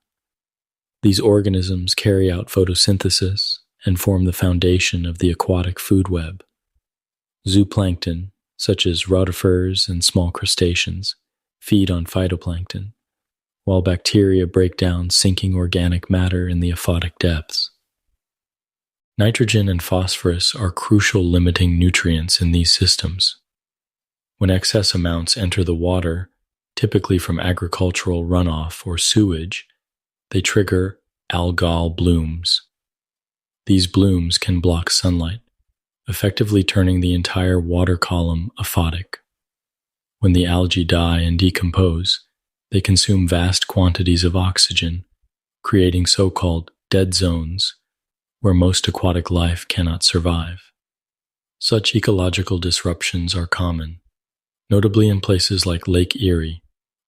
These organisms carry out photosynthesis and form the foundation of the aquatic food web. Zooplankton, such as rotifers and small crustaceans, feed on phytoplankton, while bacteria break down sinking organic matter in the aphotic depths. Nitrogen and phosphorus are crucial limiting nutrients in these systems. When excess amounts enter the water, typically from agricultural runoff or sewage, they trigger algal blooms. These blooms can block sunlight, effectively turning the entire water column aphotic. When the algae die and decompose, they consume vast quantities of oxygen, creating so-called dead zones, where most aquatic life cannot survive. Such ecological disruptions are common, notably in places like Lake Erie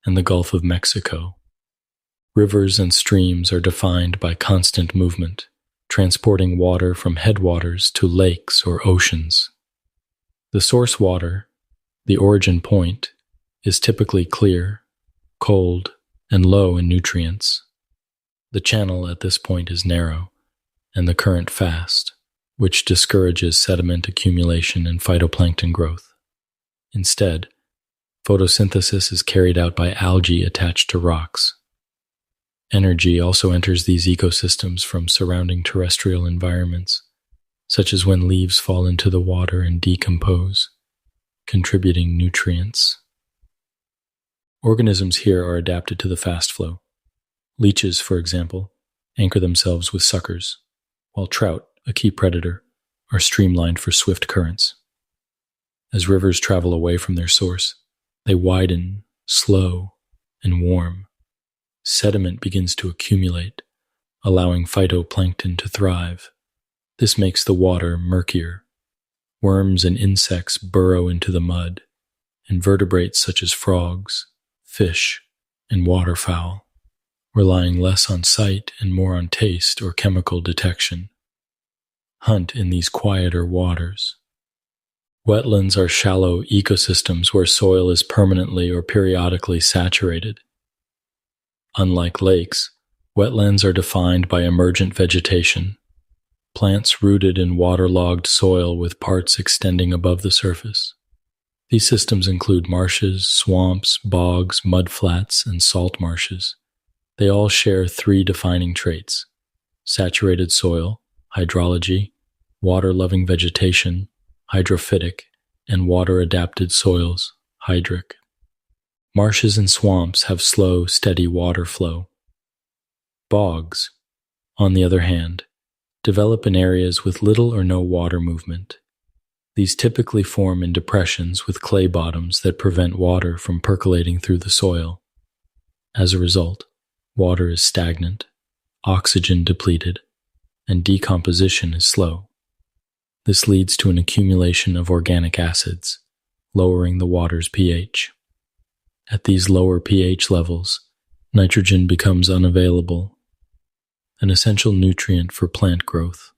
and the Gulf of Mexico. Rivers and streams are defined by constant movement, transporting water from headwaters to lakes or oceans. The source water, the origin point, is typically clear, cold, and low in nutrients. The channel at this point is narrow, and the current fast, which discourages sediment accumulation and phytoplankton growth. Instead, photosynthesis is carried out by algae attached to rocks. Energy also enters these ecosystems from surrounding terrestrial environments, such as when leaves fall into the water and decompose, contributing nutrients. Organisms here are adapted to the fast flow. Leeches, for example, anchor themselves with suckers, while trout, a key predator, are streamlined for swift currents. As rivers travel away from their source, they widen, slow, and warm. Sediment begins to accumulate, allowing phytoplankton to thrive. This makes the water murkier. Worms and insects burrow into the mud, and vertebrates such as frogs, fish, and waterfowl, relying less on sight and more on taste or chemical detection, hunt in these quieter waters. Wetlands are shallow ecosystems where soil is permanently or periodically saturated. Unlike lakes, wetlands are defined by emergent vegetation, plants rooted in waterlogged soil with parts extending above the surface. These systems include marshes, swamps, bogs, mudflats, and salt marshes. They all share three defining traits: saturated soil, hydrology, water-loving vegetation, hydrophytic, and water-adapted soils, hydric. Marshes and swamps have slow, steady water flow. Bogs, on the other hand, develop in areas with little or no water movement. These typically form in depressions with clay bottoms that prevent water from percolating through the soil. As a result, water is stagnant, oxygen depleted, and decomposition is slow. This leads to an accumulation of organic acids, lowering the water's pH. At these lower pH levels, nitrogen becomes unavailable, an essential nutrient for plant growth.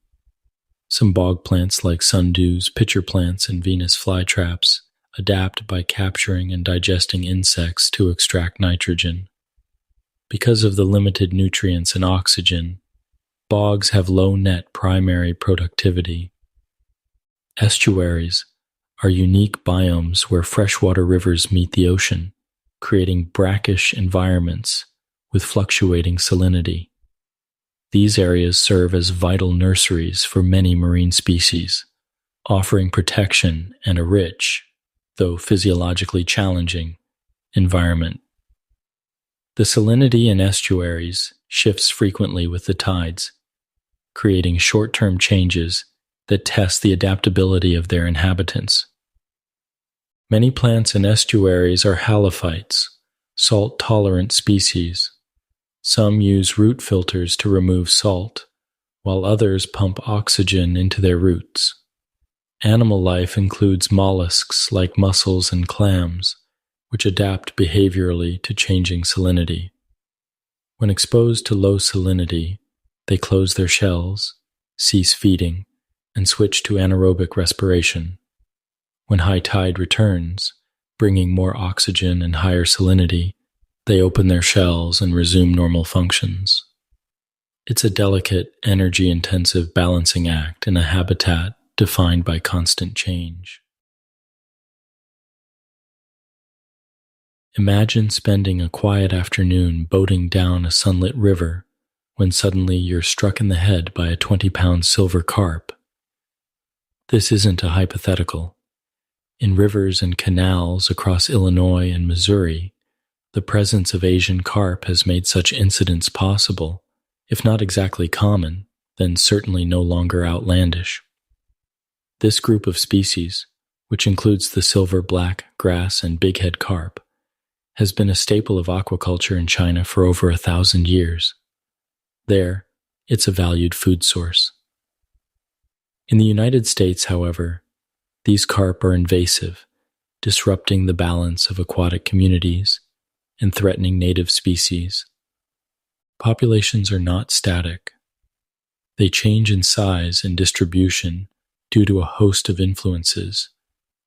Some bog plants like sundews, pitcher plants, and Venus flytraps adapt by capturing and digesting insects to extract nitrogen. Because of the limited nutrients and oxygen, bogs have low net primary productivity. Estuaries are unique biomes where freshwater rivers meet the ocean, creating brackish environments with fluctuating salinity. These areas serve as vital nurseries for many marine species, offering protection and a rich, though physiologically challenging, environment. The salinity in estuaries shifts frequently with the tides, creating short-term changes that test the adaptability of their inhabitants. Many plants in estuaries are halophytes, salt-tolerant species. Some use root filters to remove salt, while others pump oxygen into their roots. Animal life includes mollusks like mussels and clams, which adapt behaviorally to changing salinity. When exposed to low salinity, they close their shells, cease feeding, and switch to anaerobic respiration. When high tide returns, bringing more oxygen and higher salinity, they open their shells and resume normal functions. It's a delicate, energy-intensive balancing act in a habitat defined by constant change. Imagine spending a quiet afternoon boating down a sunlit river when suddenly you're struck in the head by a 20-pound silver carp. This isn't a hypothetical. In rivers and canals across Illinois and Missouri, the presence of Asian carp has made such incidents possible, if not exactly common, then certainly no longer outlandish. This group of species, which includes the silver, black, grass, and bighead carp, has been a staple of aquaculture in China for over 1,000 years. There, it's a valued food source. In the United States, however, these carp are invasive, disrupting the balance of aquatic communities and threatening native species. Populations are not static. They change in size and distribution due to a host of influences,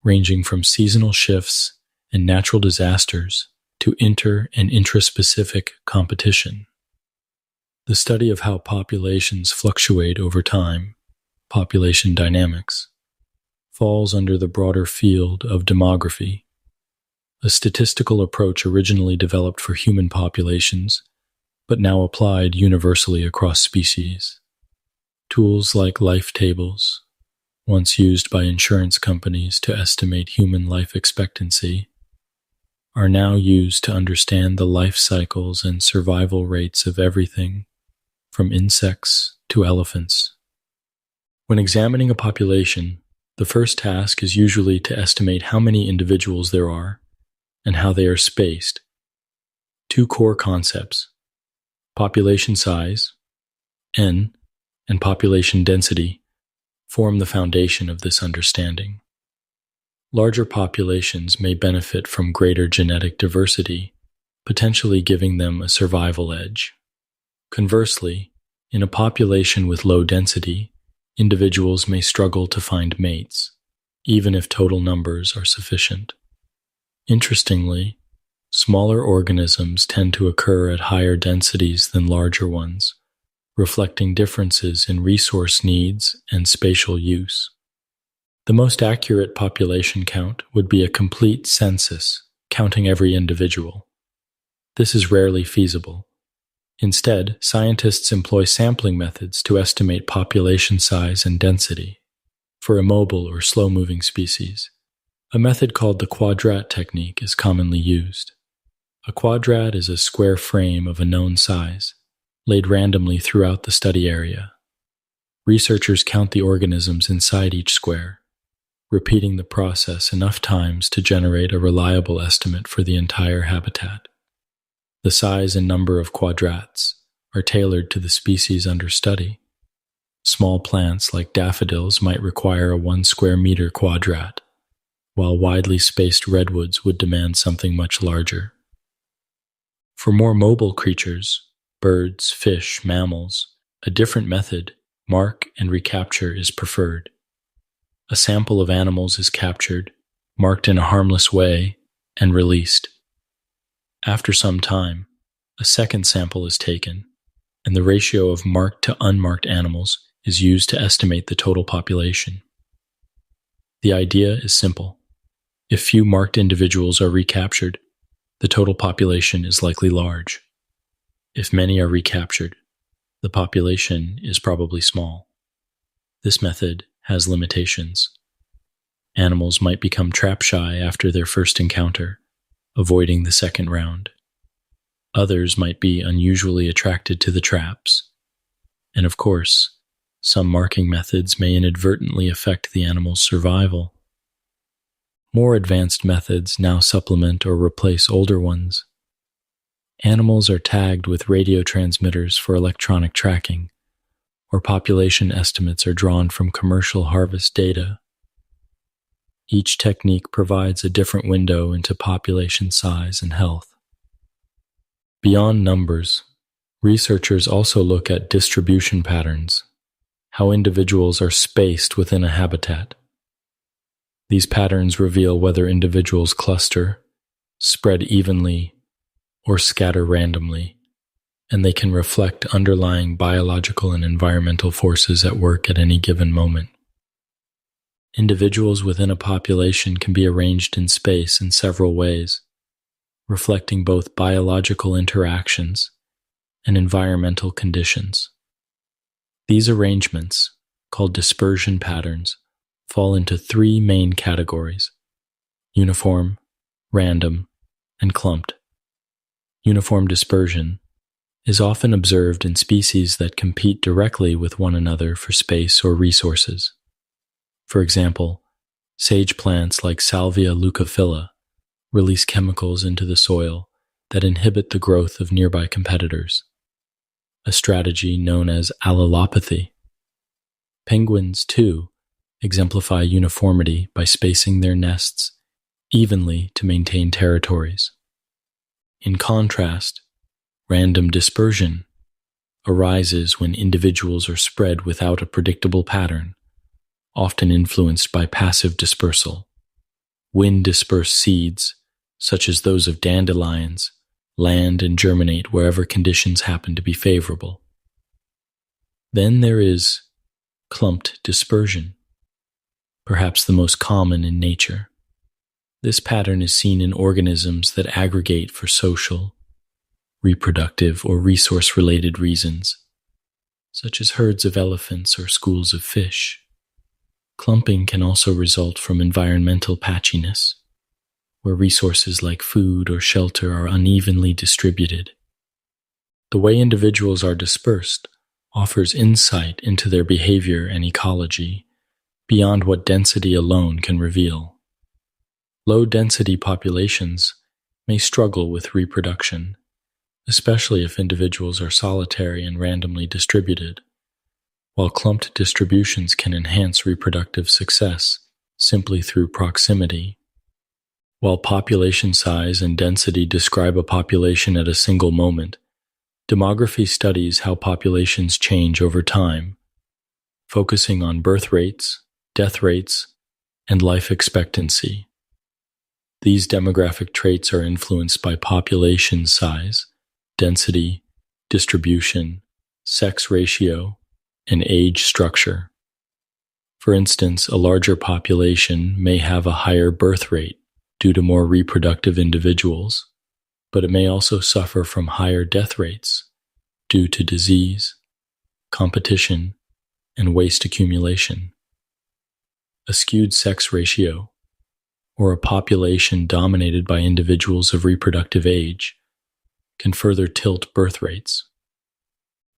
ranging from seasonal shifts and natural disasters to inter- and intraspecific competition. The study of how populations fluctuate over time, population dynamics, falls under the broader field of demography, a statistical approach originally developed for human populations, but now applied universally across species. Tools like life tables, once used by insurance companies to estimate human life expectancy, are now used to understand the life cycles and survival rates of everything, from insects to elephants. When examining a population, the first task is usually to estimate how many individuals there are and how they are spaced. Two core concepts, population size, N, and population density, form the foundation of this understanding. Larger populations may benefit from greater genetic diversity, potentially giving them a survival edge. Conversely, in a population with low density, individuals may struggle to find mates, even if total numbers are sufficient. Interestingly, smaller organisms tend to occur at higher densities than larger ones, reflecting differences in resource needs and spatial use. The most accurate population count would be a complete census, counting every individual. This is rarely feasible. Instead, scientists employ sampling methods to estimate population size and density. For immobile or slow-moving species, a method called the quadrat technique is commonly used. A quadrat is a square frame of a known size, laid randomly throughout the study area. Researchers count the organisms inside each square, repeating the process enough times to generate a reliable estimate for the entire habitat. The size and number of quadrats are tailored to the species under study. Small plants like daffodils might require a 1 square meter quadrat, while widely spaced redwoods would demand something much larger. For more mobile creatures, birds, fish, mammals, a different method, mark and recapture, is preferred. A sample of animals is captured, marked in a harmless way, and released. After some time, a second sample is taken, and the ratio of marked to unmarked animals is used to estimate the total population. The idea is simple. If few marked individuals are recaptured, the total population is likely large. If many are recaptured, the population is probably small. This method has limitations. Animals might become trap-shy after their first encounter, avoiding the second round. Others might be unusually attracted to the traps. And of course, some marking methods may inadvertently affect the animal's survival. More advanced methods now supplement or replace older ones. Animals are tagged with radio transmitters for electronic tracking, or population estimates are drawn from commercial harvest data. Each technique provides a different window into population size and health. Beyond numbers, researchers also look at distribution patterns, how individuals are spaced within a habitat. These patterns reveal whether individuals cluster, spread evenly, or scatter randomly, and they can reflect underlying biological and environmental forces at work at any given moment. Individuals within a population can be arranged in space in several ways, reflecting both biological interactions and environmental conditions. These arrangements, called dispersion patterns, fall into three main categories: uniform, random, and clumped. Uniform dispersion is often observed in species that compete directly with one another for space or resources. For example, sage plants like Salvia leucophylla release chemicals into the soil that inhibit the growth of nearby competitors, a strategy known as allelopathy. Penguins, too, exemplify uniformity by spacing their nests evenly to maintain territories. In contrast, random dispersion arises when individuals are spread without a predictable pattern, often influenced by passive dispersal. Wind-dispersed seeds, such as those of dandelions, land and germinate wherever conditions happen to be favorable. Then there is clumped dispersion, perhaps the most common in nature. This pattern is seen in organisms that aggregate for social, reproductive, or resource-related reasons, such as herds of elephants or schools of fish. Clumping can also result from environmental patchiness, where resources like food or shelter are unevenly distributed. The way individuals are dispersed offers insight into their behavior and ecology beyond what density alone can reveal. Low-density populations may struggle with reproduction, especially if individuals are solitary and randomly distributed, while clumped distributions can enhance reproductive success simply through proximity. While population size and density describe a population at a single moment, demography studies how populations change over time, focusing on birth rates, death rates, and life expectancy. These demographic traits are influenced by population size, density, distribution, sex ratio, and age structure. For instance, a larger population may have a higher birth rate due to more reproductive individuals, but it may also suffer from higher death rates due to disease, competition, and waste accumulation. A skewed sex ratio, or a population dominated by individuals of reproductive age, can further tilt birth rates.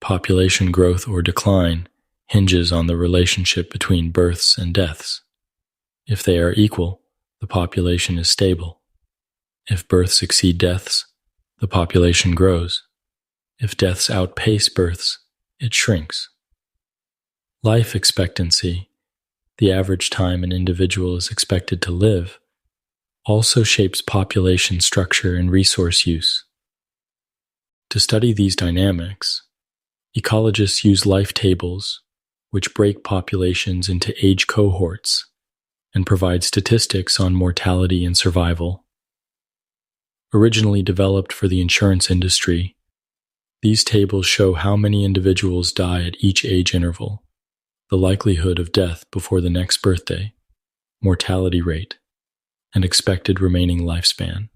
Population growth or decline hinges on the relationship between births and deaths. If they are equal, the population is stable. If births exceed deaths, the population grows. If deaths outpace births, it shrinks. Life expectancy, the average time an individual is expected to live, also shapes population structure and resource use. To study these dynamics, ecologists use life tables, which break populations into age cohorts and provide statistics on mortality and survival. Originally developed for the insurance industry, these tables show how many individuals die at each age interval, the likelihood of death before the next birthday, mortality rate, and expected remaining lifespan.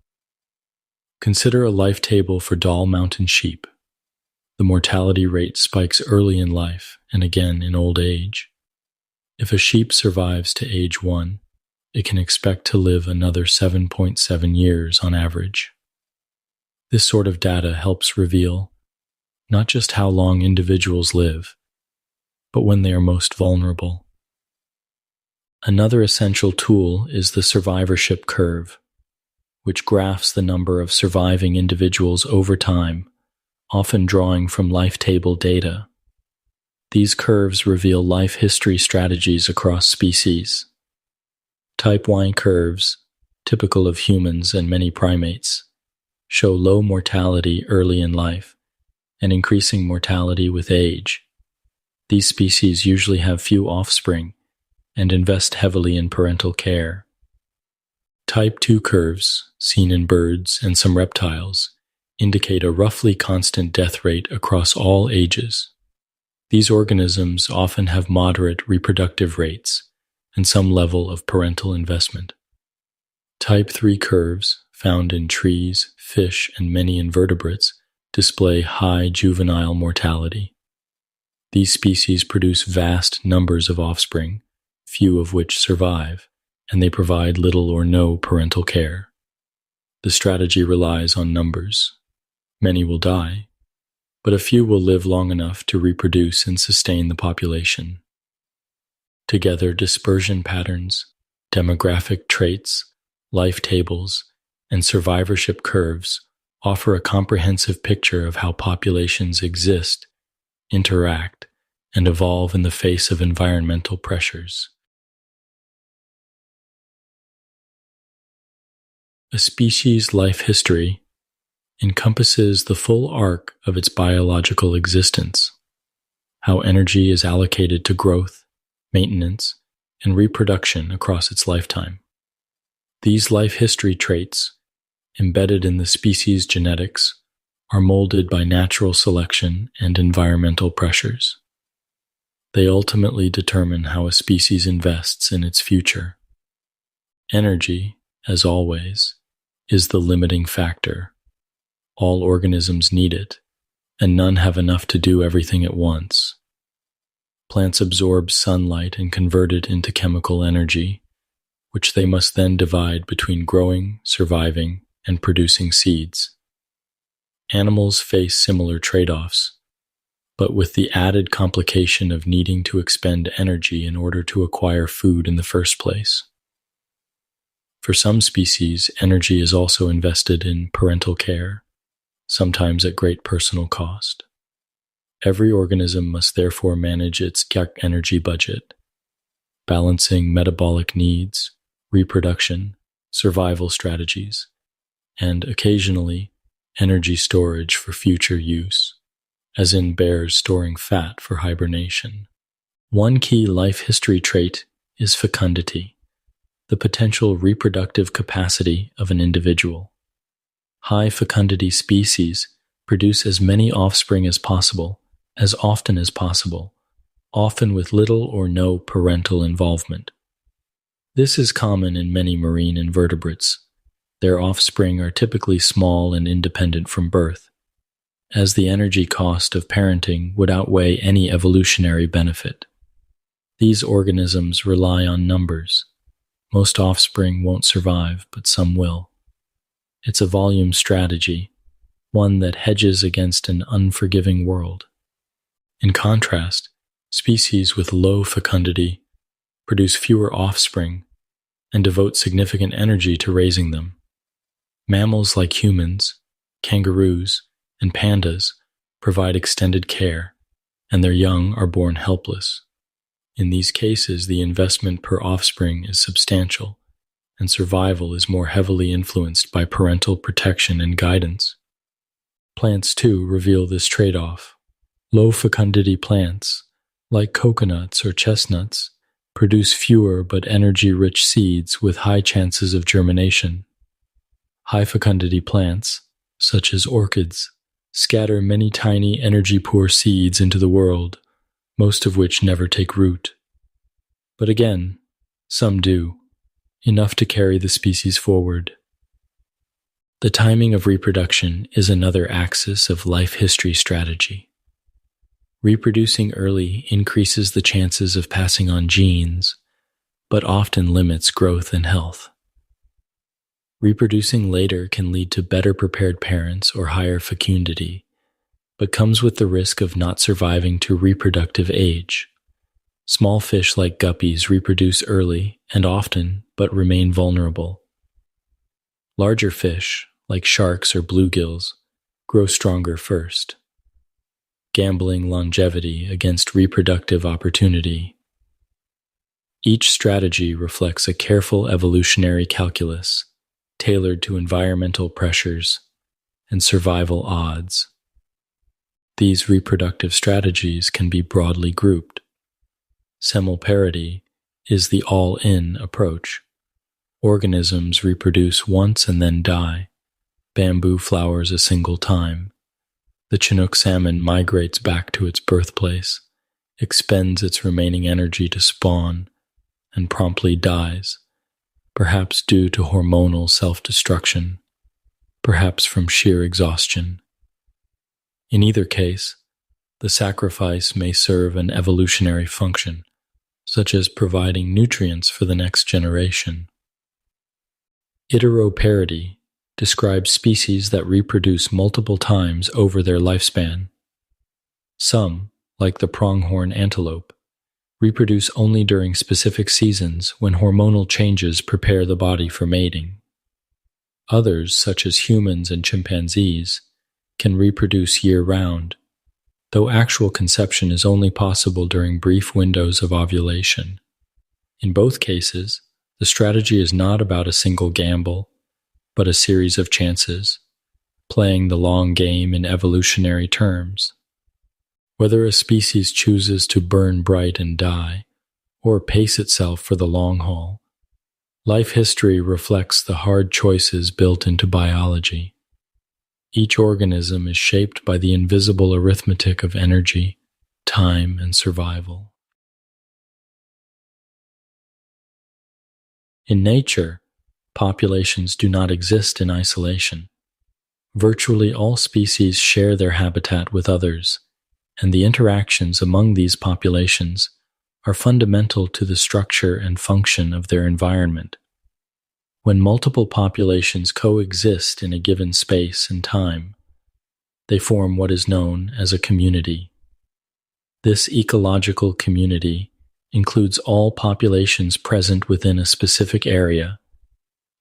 Consider a life table for Dall mountain sheep. The mortality rate spikes early in life and again in old age. If a sheep survives to age 1, it can expect to live another 7.7 years on average. This sort of data helps reveal not just how long individuals live, but when they are most vulnerable. Another essential tool is the survivorship curve, which graphs the number of surviving individuals over time, often drawing from life table data. These curves reveal life history strategies across species. Type Y curves, typical of humans and many primates, show low mortality early in life and increasing mortality with age. These species usually have few offspring and invest heavily in parental care. Type 2 curves, seen in birds and some reptiles, indicate a roughly constant death rate across all ages. These organisms often have moderate reproductive rates and some level of parental investment. Type 3 curves, found in trees, fish, and many invertebrates, display high juvenile mortality. These species produce vast numbers of offspring, few of which survive, and they provide little or no parental care. The strategy relies on numbers. Many will die, but a few will live long enough to reproduce and sustain the population. Together, dispersion patterns, demographic traits, life tables, and survivorship curves offer a comprehensive picture of how populations exist, interact, and evolve in the face of environmental pressures. A species' life history encompasses the full arc of its biological existence, how energy is allocated to growth, maintenance, and reproduction across its lifetime. These life history traits, embedded in the species' genetics, are molded by natural selection and environmental pressures. They ultimately determine how a species invests in its future. Energy, as always, is the limiting factor. All organisms need it, and none have enough to do everything at once. Plants absorb sunlight and convert it into chemical energy, which they must then divide between growing, surviving, and producing seeds. Animals face similar trade-offs, but with the added complication of needing to expend energy in order to acquire food in the first place. For some species, energy is also invested in parental care, sometimes at great personal cost. Every organism must therefore manage its energy budget, balancing metabolic needs, reproduction, survival strategies, and occasionally energy storage for future use, as in bears storing fat for hibernation. One key life history trait is fecundity, the potential reproductive capacity of an individual. High fecundity species produce as many offspring as possible, as often as possible, often with little or no parental involvement. This is common in many marine invertebrates. Their offspring are typically small and independent from birth, as the energy cost of parenting would outweigh any evolutionary benefit. These organisms rely on numbers. Most offspring won't survive, but some will. It's a volume strategy, one that hedges against an unforgiving world. In contrast, species with low fecundity produce fewer offspring and devote significant energy to raising them. Mammals like humans, kangaroos, and pandas provide extended care, and their young are born helpless. In these cases, the investment per offspring is substantial, and survival is more heavily influenced by parental protection and guidance. Plants, too, reveal this trade-off. Low fecundity plants, like coconuts or chestnuts, produce fewer but energy-rich seeds with high chances of germination. High fecundity plants, such as orchids, scatter many tiny energy-poor seeds into the world, most of which never take root. But again, some do, enough to carry the species forward. The timing of reproduction is another axis of life history strategy. Reproducing early increases the chances of passing on genes, but often limits growth and health. Reproducing later can lead to better prepared parents or higher fecundity, but comes with the risk of not surviving to reproductive age. Small fish like guppies reproduce early and often, but remain vulnerable. Larger fish, like sharks or bluegills, grow stronger first. Gambling longevity against reproductive opportunity. Each strategy reflects a careful evolutionary calculus tailored to environmental pressures and survival odds. These reproductive strategies can be broadly grouped. Semelparity is the all-in approach. Organisms reproduce once and then die. Bamboo flowers a single time. The Chinook salmon migrates back to its birthplace, expends its remaining energy to spawn, and promptly dies, perhaps due to hormonal self-destruction, perhaps from sheer exhaustion. In either case, the sacrifice may serve an evolutionary function, such as providing nutrients for the next generation. Iteroparity describes species that reproduce multiple times over their lifespan. Some, like the pronghorn antelope, reproduce only during specific seasons when hormonal changes prepare the body for mating. Others, such as humans and chimpanzees, can reproduce year-round, though actual conception is only possible during brief windows of ovulation. In both cases, the strategy is not about a single gamble, but a series of chances, playing the long game in evolutionary terms. Whether a species chooses to burn bright and die, or pace itself for the long haul, life history reflects the hard choices built into biology. Each organism is shaped by the invisible arithmetic of energy, time, and survival. In nature, populations do not exist in isolation. Virtually all species share their habitat with others, and the interactions among these populations are fundamental to the structure and function of their environment. When multiple populations coexist in a given space and time, they form what is known as a community. This ecological community includes all populations present within a specific area,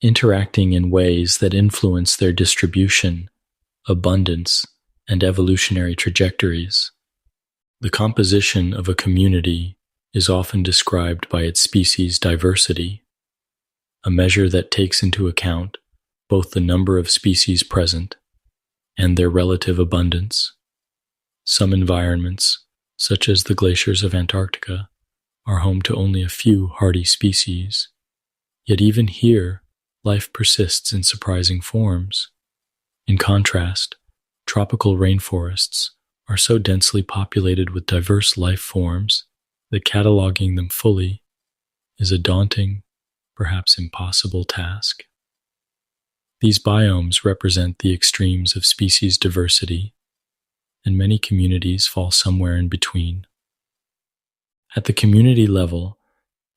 interacting in ways that influence their distribution, abundance, and evolutionary trajectories. The composition of a community is often described by its species diversity, a measure that takes into account both the number of species present and their relative abundance. Some environments, such as the glaciers of Antarctica, are home to only a few hardy species, yet even here, life persists in surprising forms. In contrast, tropical rainforests are so densely populated with diverse life forms that cataloging them fully is a daunting, perhaps impossible task. These biomes represent the extremes of species diversity, and many communities fall somewhere in between. At the community level,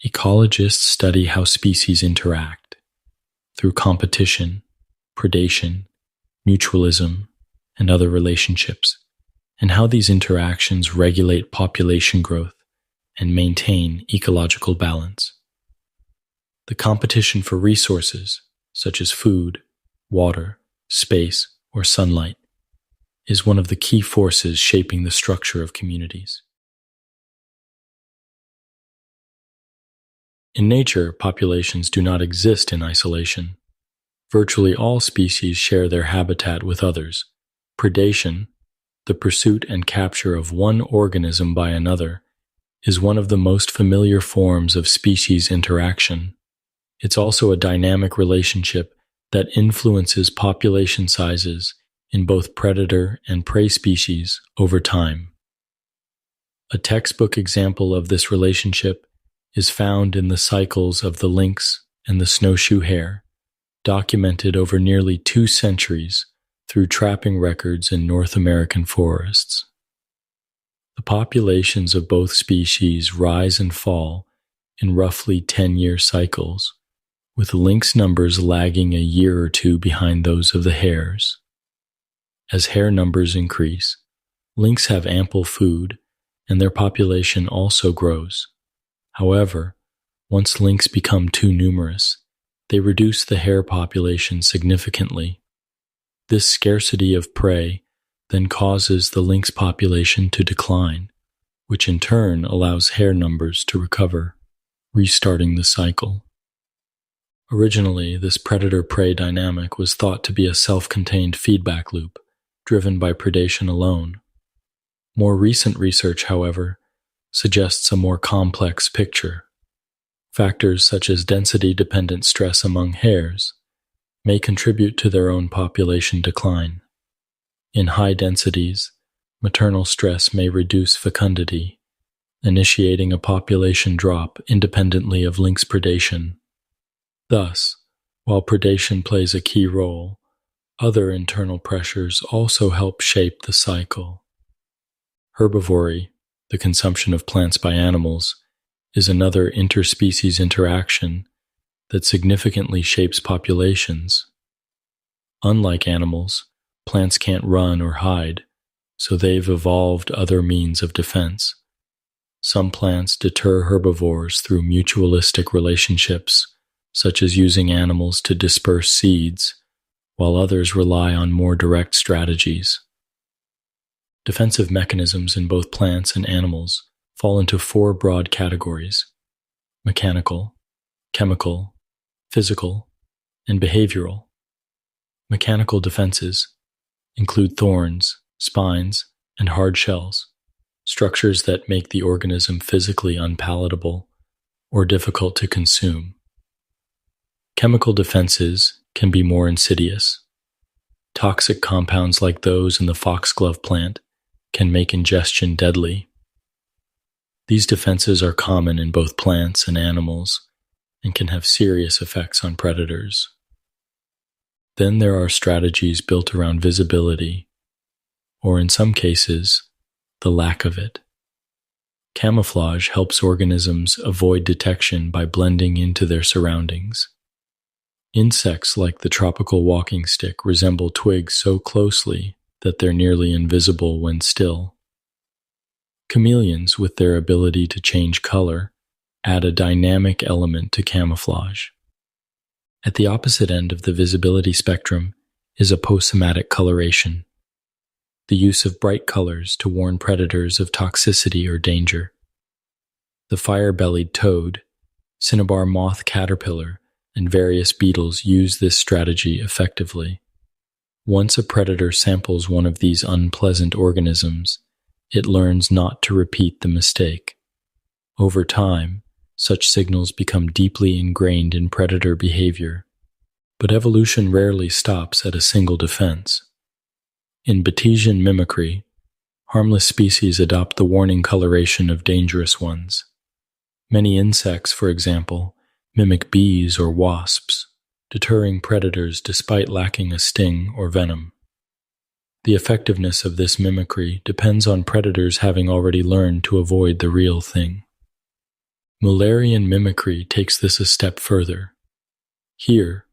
ecologists study how species interact through competition, predation, mutualism, and other relationships, and how these interactions regulate population growth and maintain ecological balance. The competition for resources, such as food, water, space, or sunlight, is one of the key forces shaping the structure of communities. In nature, populations do not exist in isolation. Virtually all species share their habitat with others. Predation, the pursuit and capture of one organism by another, is one of the most familiar forms of species interaction. It's also a dynamic relationship that influences population sizes in both predator and prey species over time. A textbook example of this relationship is found in the cycles of the lynx and the snowshoe hare, documented over nearly 2 centuries through trapping records in North American forests. The populations of both species rise and fall in roughly 10-year cycles, with lynx numbers lagging a year or two behind those of the hares. As hare numbers increase, lynx have ample food, and their population also grows. However, once lynx become too numerous, they reduce the hare population significantly. This scarcity of prey then causes the lynx population to decline, which in turn allows hare numbers to recover. restarting the cycle. Originally, this predator-prey dynamic was thought to be a self-contained feedback loop, driven by predation alone. More recent research, however, suggests a more complex picture. Factors such as density-dependent stress among hares may contribute to their own population decline. In high densities, maternal stress may reduce fecundity, initiating a population drop independently of lynx predation. Thus, while predation plays a key role, other internal pressures also help shape the cycle. Herbivory, the consumption of plants by animals, is another interspecies interaction that significantly shapes populations. Unlike animals, plants can't run or hide, so they've evolved other means of defense. Some plants deter herbivores through mutualistic relationships, such as using animals to disperse seeds, while others rely on more direct strategies. Defensive mechanisms in both plants and animals fall into four broad categories: mechanical, chemical, physical, and behavioral. Mechanical defenses include thorns, spines, and hard shells, structures that make the organism physically unpalatable or difficult to consume. Chemical defenses can be more insidious. Toxic compounds like those in the foxglove plant can make ingestion deadly. These defenses are common in both plants and animals and can have serious effects on predators. Then there are strategies built around visibility, or in some cases, the lack of it. Camouflage helps organisms avoid detection by blending into their surroundings. Insects like the tropical walking stick resemble twigs so closely that they're nearly invisible when still. Chameleons, with their ability to change color, add a dynamic element to camouflage. At the opposite end of the visibility spectrum is aposematic coloration, the use of bright colors to warn predators of toxicity or danger. The fire-bellied toad, cinnabar moth caterpillar, and various beetles use this strategy effectively. Once a predator samples one of these unpleasant organisms, it learns not to repeat the mistake. Over time, such signals become deeply ingrained in predator behavior, but evolution rarely stops at a single defense. In Batesian mimicry, harmless species adopt the warning coloration of dangerous ones. Many insects, for example, mimic bees or wasps, deterring predators despite lacking a sting or venom. The effectiveness of this mimicry depends on predators having already learned to avoid the real thing. Mullerian mimicry takes this a step further. Here,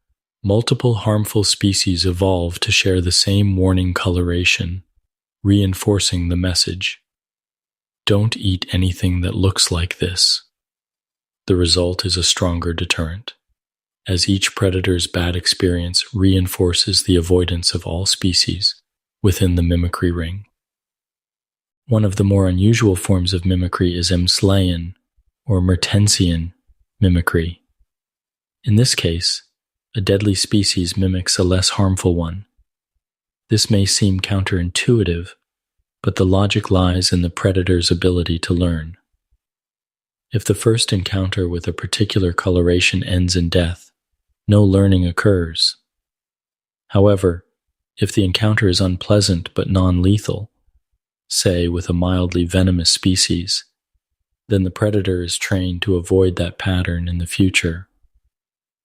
multiple harmful species evolve to share the same warning coloration, reinforcing the message: don't eat anything that looks like this. The result is a stronger deterrent, as each predator's bad experience reinforces the avoidance of all species within the mimicry ring. One of the more unusual forms of mimicry is Emsleian or Mertensian mimicry. In this case, a deadly species mimics a less harmful one. This may seem counterintuitive, but the logic lies in the predator's ability to learn. If the first encounter with a particular coloration ends in death, no learning occurs. However, if the encounter is unpleasant but non-lethal, say with a mildly venomous species, then the predator is trained to avoid that pattern in the future.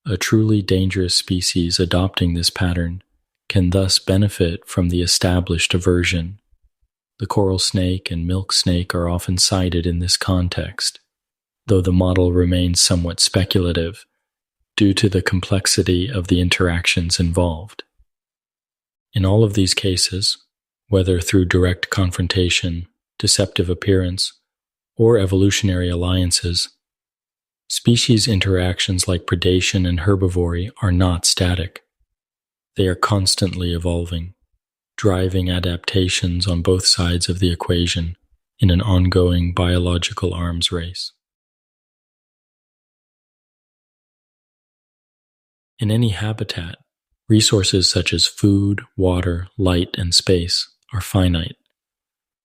A truly dangerous species adopting this pattern can thus benefit from the established aversion. The coral snake and milk snake are often cited in this context, though the model remains somewhat speculative due to the complexity of the interactions involved. In all of these cases, whether through direct confrontation, deceptive appearance, or evolutionary alliances, species interactions like predation and herbivory are not static. They are constantly evolving, driving adaptations on both sides of the equation in an ongoing biological arms race. In any habitat, resources such as food, water, light, and space are finite.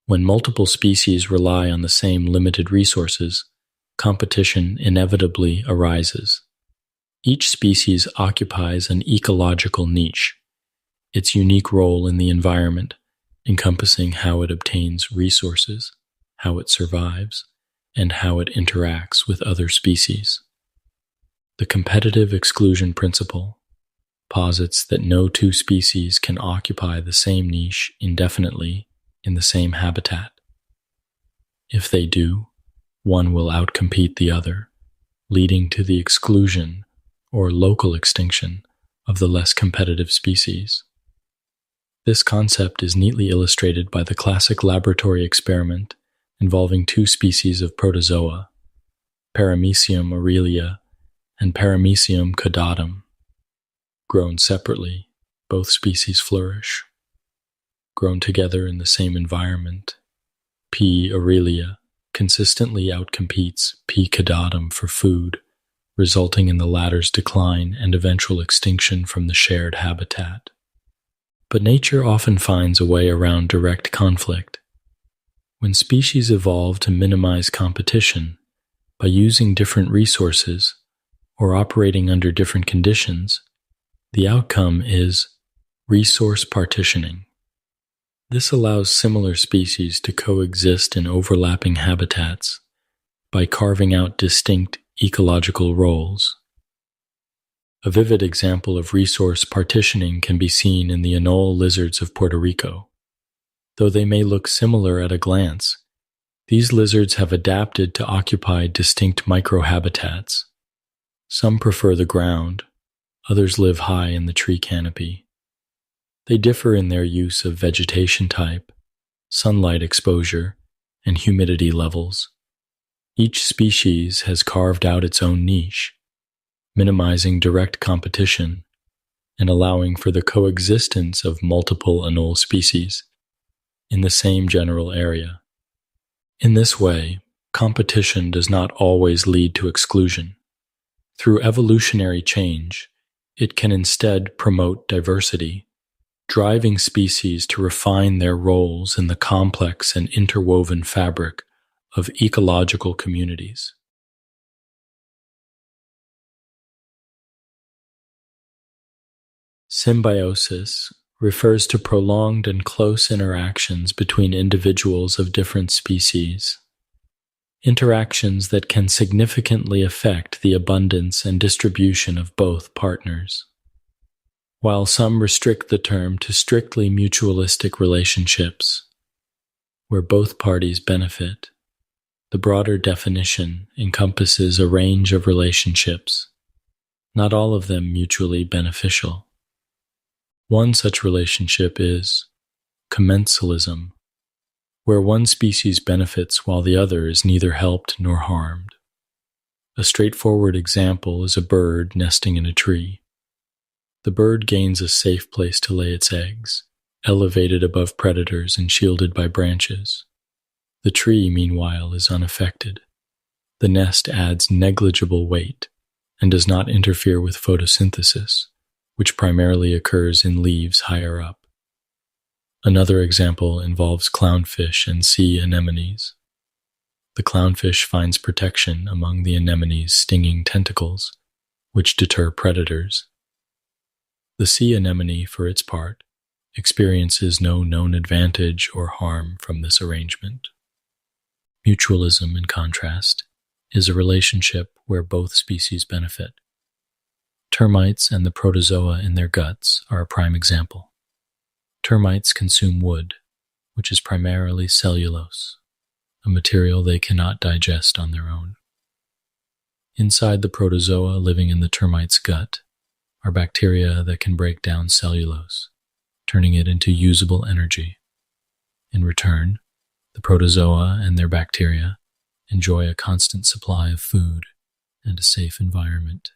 When multiple species rely on the same limited resources, competition inevitably arises. Each species occupies an ecological niche, its unique role in the environment, encompassing how it obtains resources, how it survives, and how it interacts with other species. The competitive exclusion principle posits that no two species can occupy the same niche indefinitely in the same habitat. If they do, one will outcompete the other, leading to the exclusion or local extinction of the less competitive species. This concept is neatly illustrated by the classic laboratory experiment involving two species of protozoa, Paramecium aurelia and Paramecium caudatum. Grown separately, both species flourish. Grown together in the same environment, P. aurelia consistently outcompetes P. caudatum for food, resulting in the latter's decline and eventual extinction from the shared habitat. But nature often finds a way around direct conflict. When species evolve to minimize competition by using different resources or operating under different conditions, the outcome is resource partitioning. This allows similar species to coexist in overlapping habitats by carving out distinct ecological roles. A vivid example of resource partitioning can be seen in the anole lizards of Puerto Rico. Though they may look similar at a glance, these lizards have adapted to occupy distinct microhabitats. Some prefer the ground, others live high in the tree canopy. They differ in their use of vegetation type, sunlight exposure, and humidity levels. Each species has carved out its own niche, minimizing direct competition and allowing for the coexistence of multiple anole species in the same general area. In this way, competition does not always lead to exclusion. Through evolutionary change, it can instead promote diversity, driving species to refine their roles in the complex and interwoven fabric of ecological communities. Symbiosis refers to prolonged and close interactions between individuals of different species. Interactions that can significantly affect the abundance and distribution of both partners. While some restrict the term to strictly mutualistic relationships, where both parties benefit, the broader definition encompasses a range of relationships, not all of them mutually beneficial. One such relationship is commensalism, where one species benefits while the other is neither helped nor harmed. A straightforward example is a bird nesting in a tree. The bird gains a safe place to lay its eggs, elevated above predators and shielded by branches. The tree, meanwhile, is unaffected. The nest adds negligible weight and does not interfere with photosynthesis, which primarily occurs in leaves higher up. Another example involves clownfish and sea anemones. The clownfish finds protection among the anemone's stinging tentacles, which deter predators. The sea anemone, for its part, experiences no known advantage or harm from this arrangement. Mutualism, in contrast, is a relationship where both species benefit. Termites and the protozoa in their guts are a prime example. Termites consume wood, which is primarily cellulose, a material they cannot digest on their own. Inside the protozoa living in the termite's gut are bacteria that can break down cellulose, turning it into usable energy. In return, the protozoa and their bacteria enjoy a constant supply of food and a safe environment.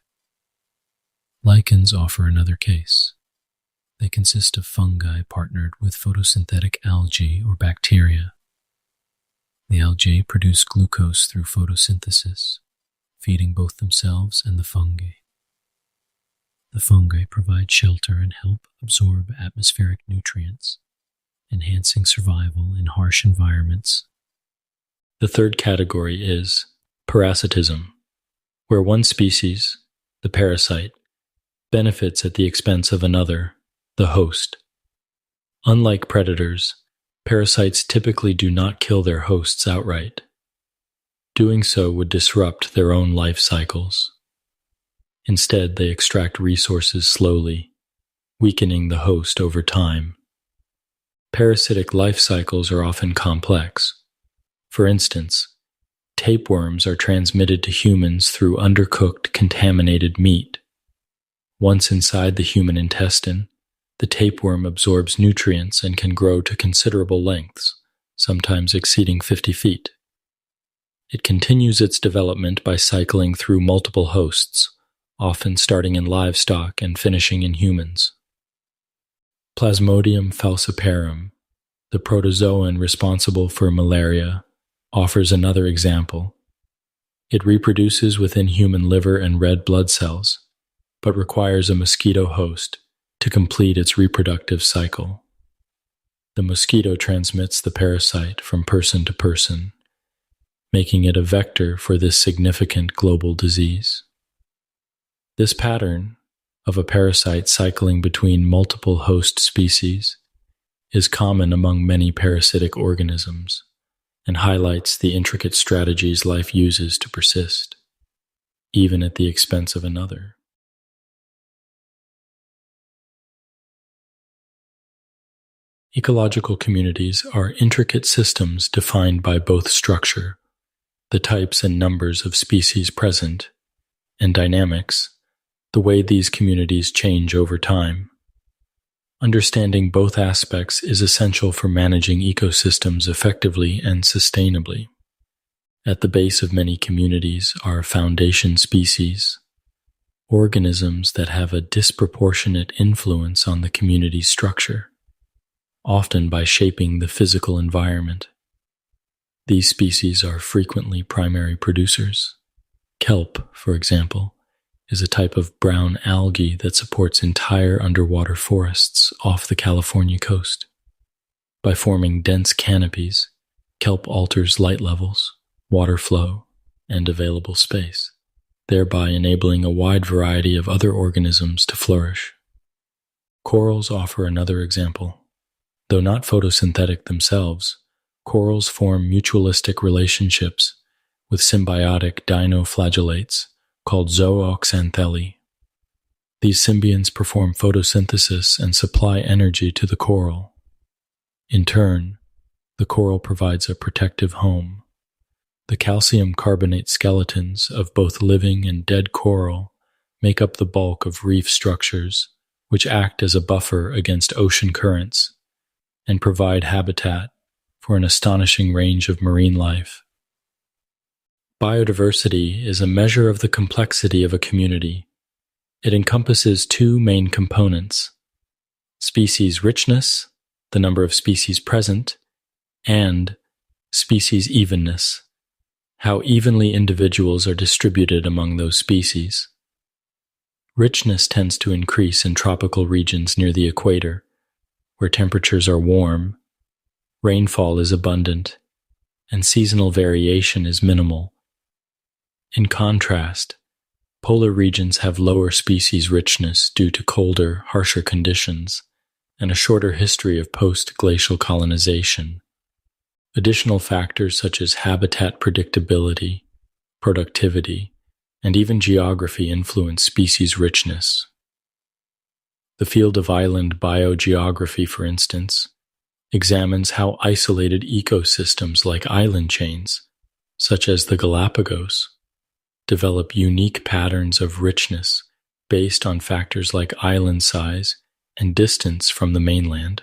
Lichens offer another case. They consist of fungi partnered with photosynthetic algae or bacteria. The algae produce glucose through photosynthesis, feeding both themselves and the fungi. The fungi provide shelter and help absorb atmospheric nutrients, enhancing survival in harsh environments. The third category is parasitism, where one species, the parasite, benefits at the expense of another, the host. Unlike predators, parasites typically do not kill their hosts outright. Doing so would disrupt their own life cycles. Instead, they extract resources slowly, weakening the host over time. Parasitic life cycles are often complex. For instance, tapeworms are transmitted to humans through undercooked, contaminated meat. Once inside the human intestine, the tapeworm absorbs nutrients and can grow to considerable lengths, sometimes exceeding 50 feet. It continues its development by cycling through multiple hosts, often starting in livestock and finishing in humans. Plasmodium falciparum, the protozoan responsible for malaria, offers another example. It reproduces within human liver and red blood cells, but requires a mosquito host to complete its reproductive cycle. The mosquito transmits the parasite from person to person, making it a vector for this significant global disease. This pattern of a parasite cycling between multiple host species is common among many parasitic organisms and highlights the intricate strategies life uses to persist, even at the expense of another. Ecological communities are intricate systems defined by both structure, the types and numbers of species present, and dynamics, the way these communities change over time. Understanding both aspects is essential for managing ecosystems effectively and sustainably. At the base of many communities are foundation species, organisms that have a disproportionate influence on the community's structure, often by shaping the physical environment. These species are frequently primary producers. Kelp, for example, is a type of brown algae that supports entire underwater forests off the California coast. By forming dense canopies, kelp alters light levels, water flow, and available space, thereby enabling a wide variety of other organisms to flourish. Corals offer another example. Though not photosynthetic themselves, corals form mutualistic relationships with symbiotic dinoflagellates called zooxanthellae. These symbionts perform photosynthesis and supply energy to the coral. In turn, the coral provides a protective home. The calcium carbonate skeletons of both living and dead coral make up the bulk of reef structures, which act as a buffer against ocean currents and provide habitat for an astonishing range of marine life. Biodiversity is a measure of the complexity of a community. It encompasses two main components: species richness, the number of species present, and species evenness, how evenly individuals are distributed among those species. Richness tends to increase in tropical regions near the equator, where temperatures are warm, rainfall is abundant, and seasonal variation is minimal. In contrast, polar regions have lower species richness due to colder, harsher conditions and a shorter history of post-glacial colonization. Additional factors such as habitat predictability, productivity, and even geography influence species richness. The field of island biogeography, for instance, examines how isolated ecosystems like island chains, such as the Galapagos, develop unique patterns of richness based on factors like island size and distance from the mainland.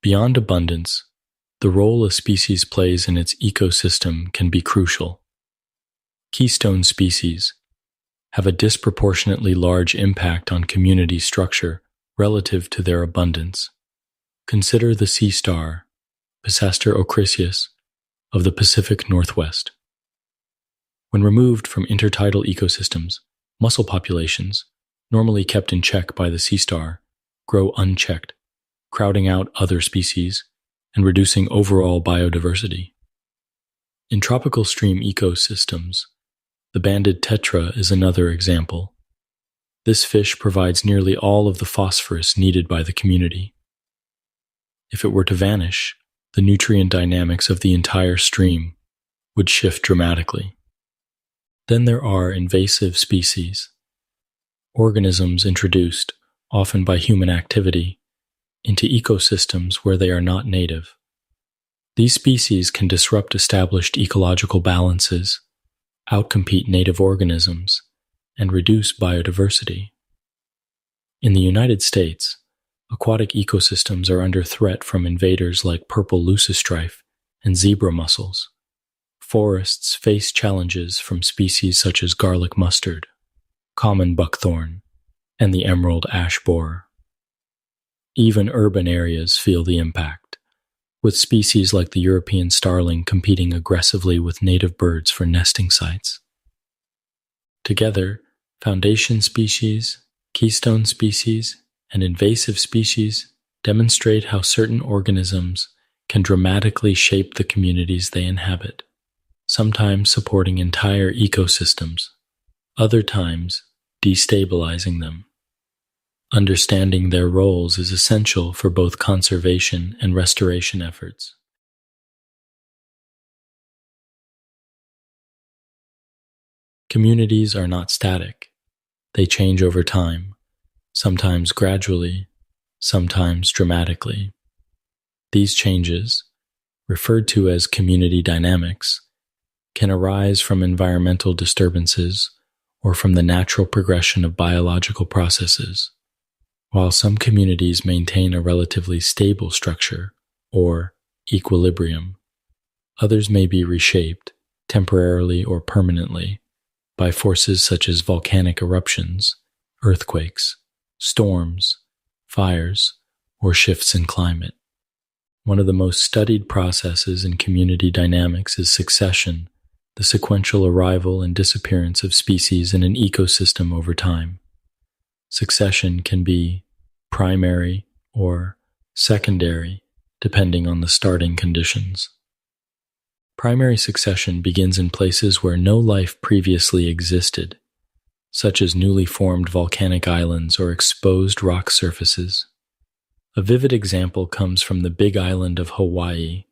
Beyond abundance, the role a species plays in its ecosystem can be crucial. Keystone species have a disproportionately large impact on community structure relative to their abundance. Consider the sea star, Pisaster ochrysius, of the Pacific Northwest. When removed from intertidal ecosystems, mussel populations, normally kept in check by the sea star, grow unchecked, crowding out other species and reducing overall biodiversity. In tropical stream ecosystems, the banded tetra is another example. This fish provides nearly all of the phosphorus needed by the community. If it were to vanish, the nutrient dynamics of the entire stream would shift dramatically. Then there are invasive species, organisms introduced, often by human activity, into ecosystems where they are not native. These species can disrupt established ecological balances, outcompete native organisms, and reduce biodiversity. In the United States, aquatic ecosystems are under threat from invaders like purple leucostrife and zebra mussels. Forests face challenges from species such as garlic mustard, common buckthorn, and the emerald ash borer. Even urban areas feel the impact, with species like the European starling competing aggressively with native birds for nesting sites. Together, foundation species, keystone species, and invasive species demonstrate how certain organisms can dramatically shape the communities they inhabit, sometimes supporting entire ecosystems, other times destabilizing them. Understanding their roles is essential for both conservation and restoration efforts. Communities are not static. They change over time, sometimes gradually, sometimes dramatically. These changes, referred to as community dynamics, can arise from environmental disturbances or from the natural progression of biological processes. While some communities maintain a relatively stable structure, or equilibrium, others may be reshaped, temporarily or permanently, by forces such as volcanic eruptions, earthquakes, storms, fires, or shifts in climate. One of the most studied processes in community dynamics is succession, the sequential arrival and disappearance of species in an ecosystem over time. Succession can be primary or secondary, depending on the starting conditions. Primary succession begins in places where no life previously existed, such as newly formed volcanic islands or exposed rock surfaces. A vivid example comes from the Big Island of Hawaii,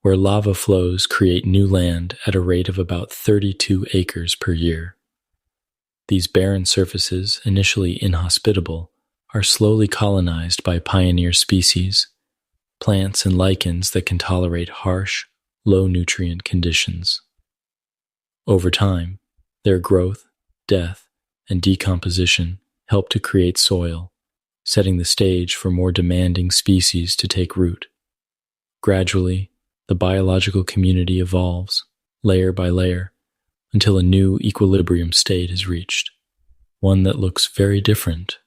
where lava flows create new land at a rate of about 32 acres per year. These barren surfaces, initially inhospitable, are slowly colonized by pioneer species, plants and lichens that can tolerate harsh, low-nutrient conditions. Over time, their growth, death, and decomposition help to create soil, setting the stage for more demanding species to take root. Gradually, the biological community evolves, layer by layer, until a new equilibrium state is reached, one that looks very different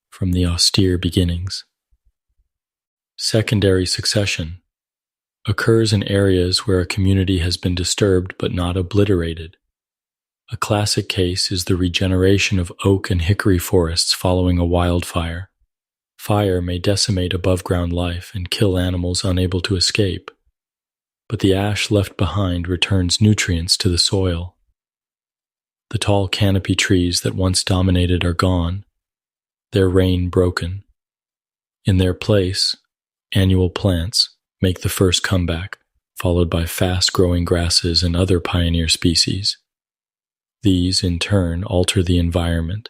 from the austere beginnings. Secondary succession occurs in areas where a community has been disturbed but not obliterated. A classic case is the regeneration of oak and hickory forests following a wildfire. Fire may decimate above-ground life and kill animals unable to escape, but the ash left behind returns nutrients to the soil. The tall canopy trees that once dominated are gone, their reign broken. In their place, annual plants make the first comeback, followed by fast-growing grasses and other pioneer species. These, in turn, alter the environment,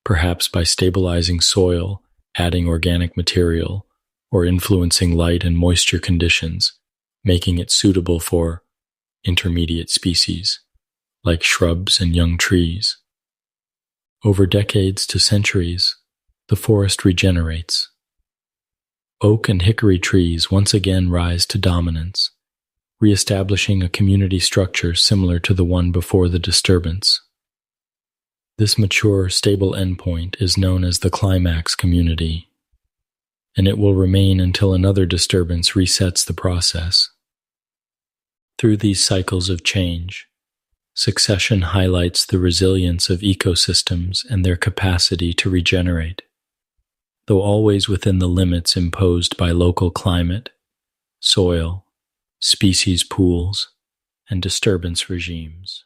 perhaps by stabilizing soil, adding organic material, or influencing light and moisture conditions, making it suitable for intermediate species, like shrubs and young trees. Over decades to centuries, the forest regenerates. Oak and hickory trees once again rise to dominance, re-establishing a community structure similar to the one before the disturbance. This mature, stable endpoint is known as the climax community, and it will remain until another disturbance resets the process. Through these cycles of change, Succession highlights the resilience of ecosystems and their capacity to regenerate, though always within the limits imposed by local climate, soil, species pools, and disturbance regimes.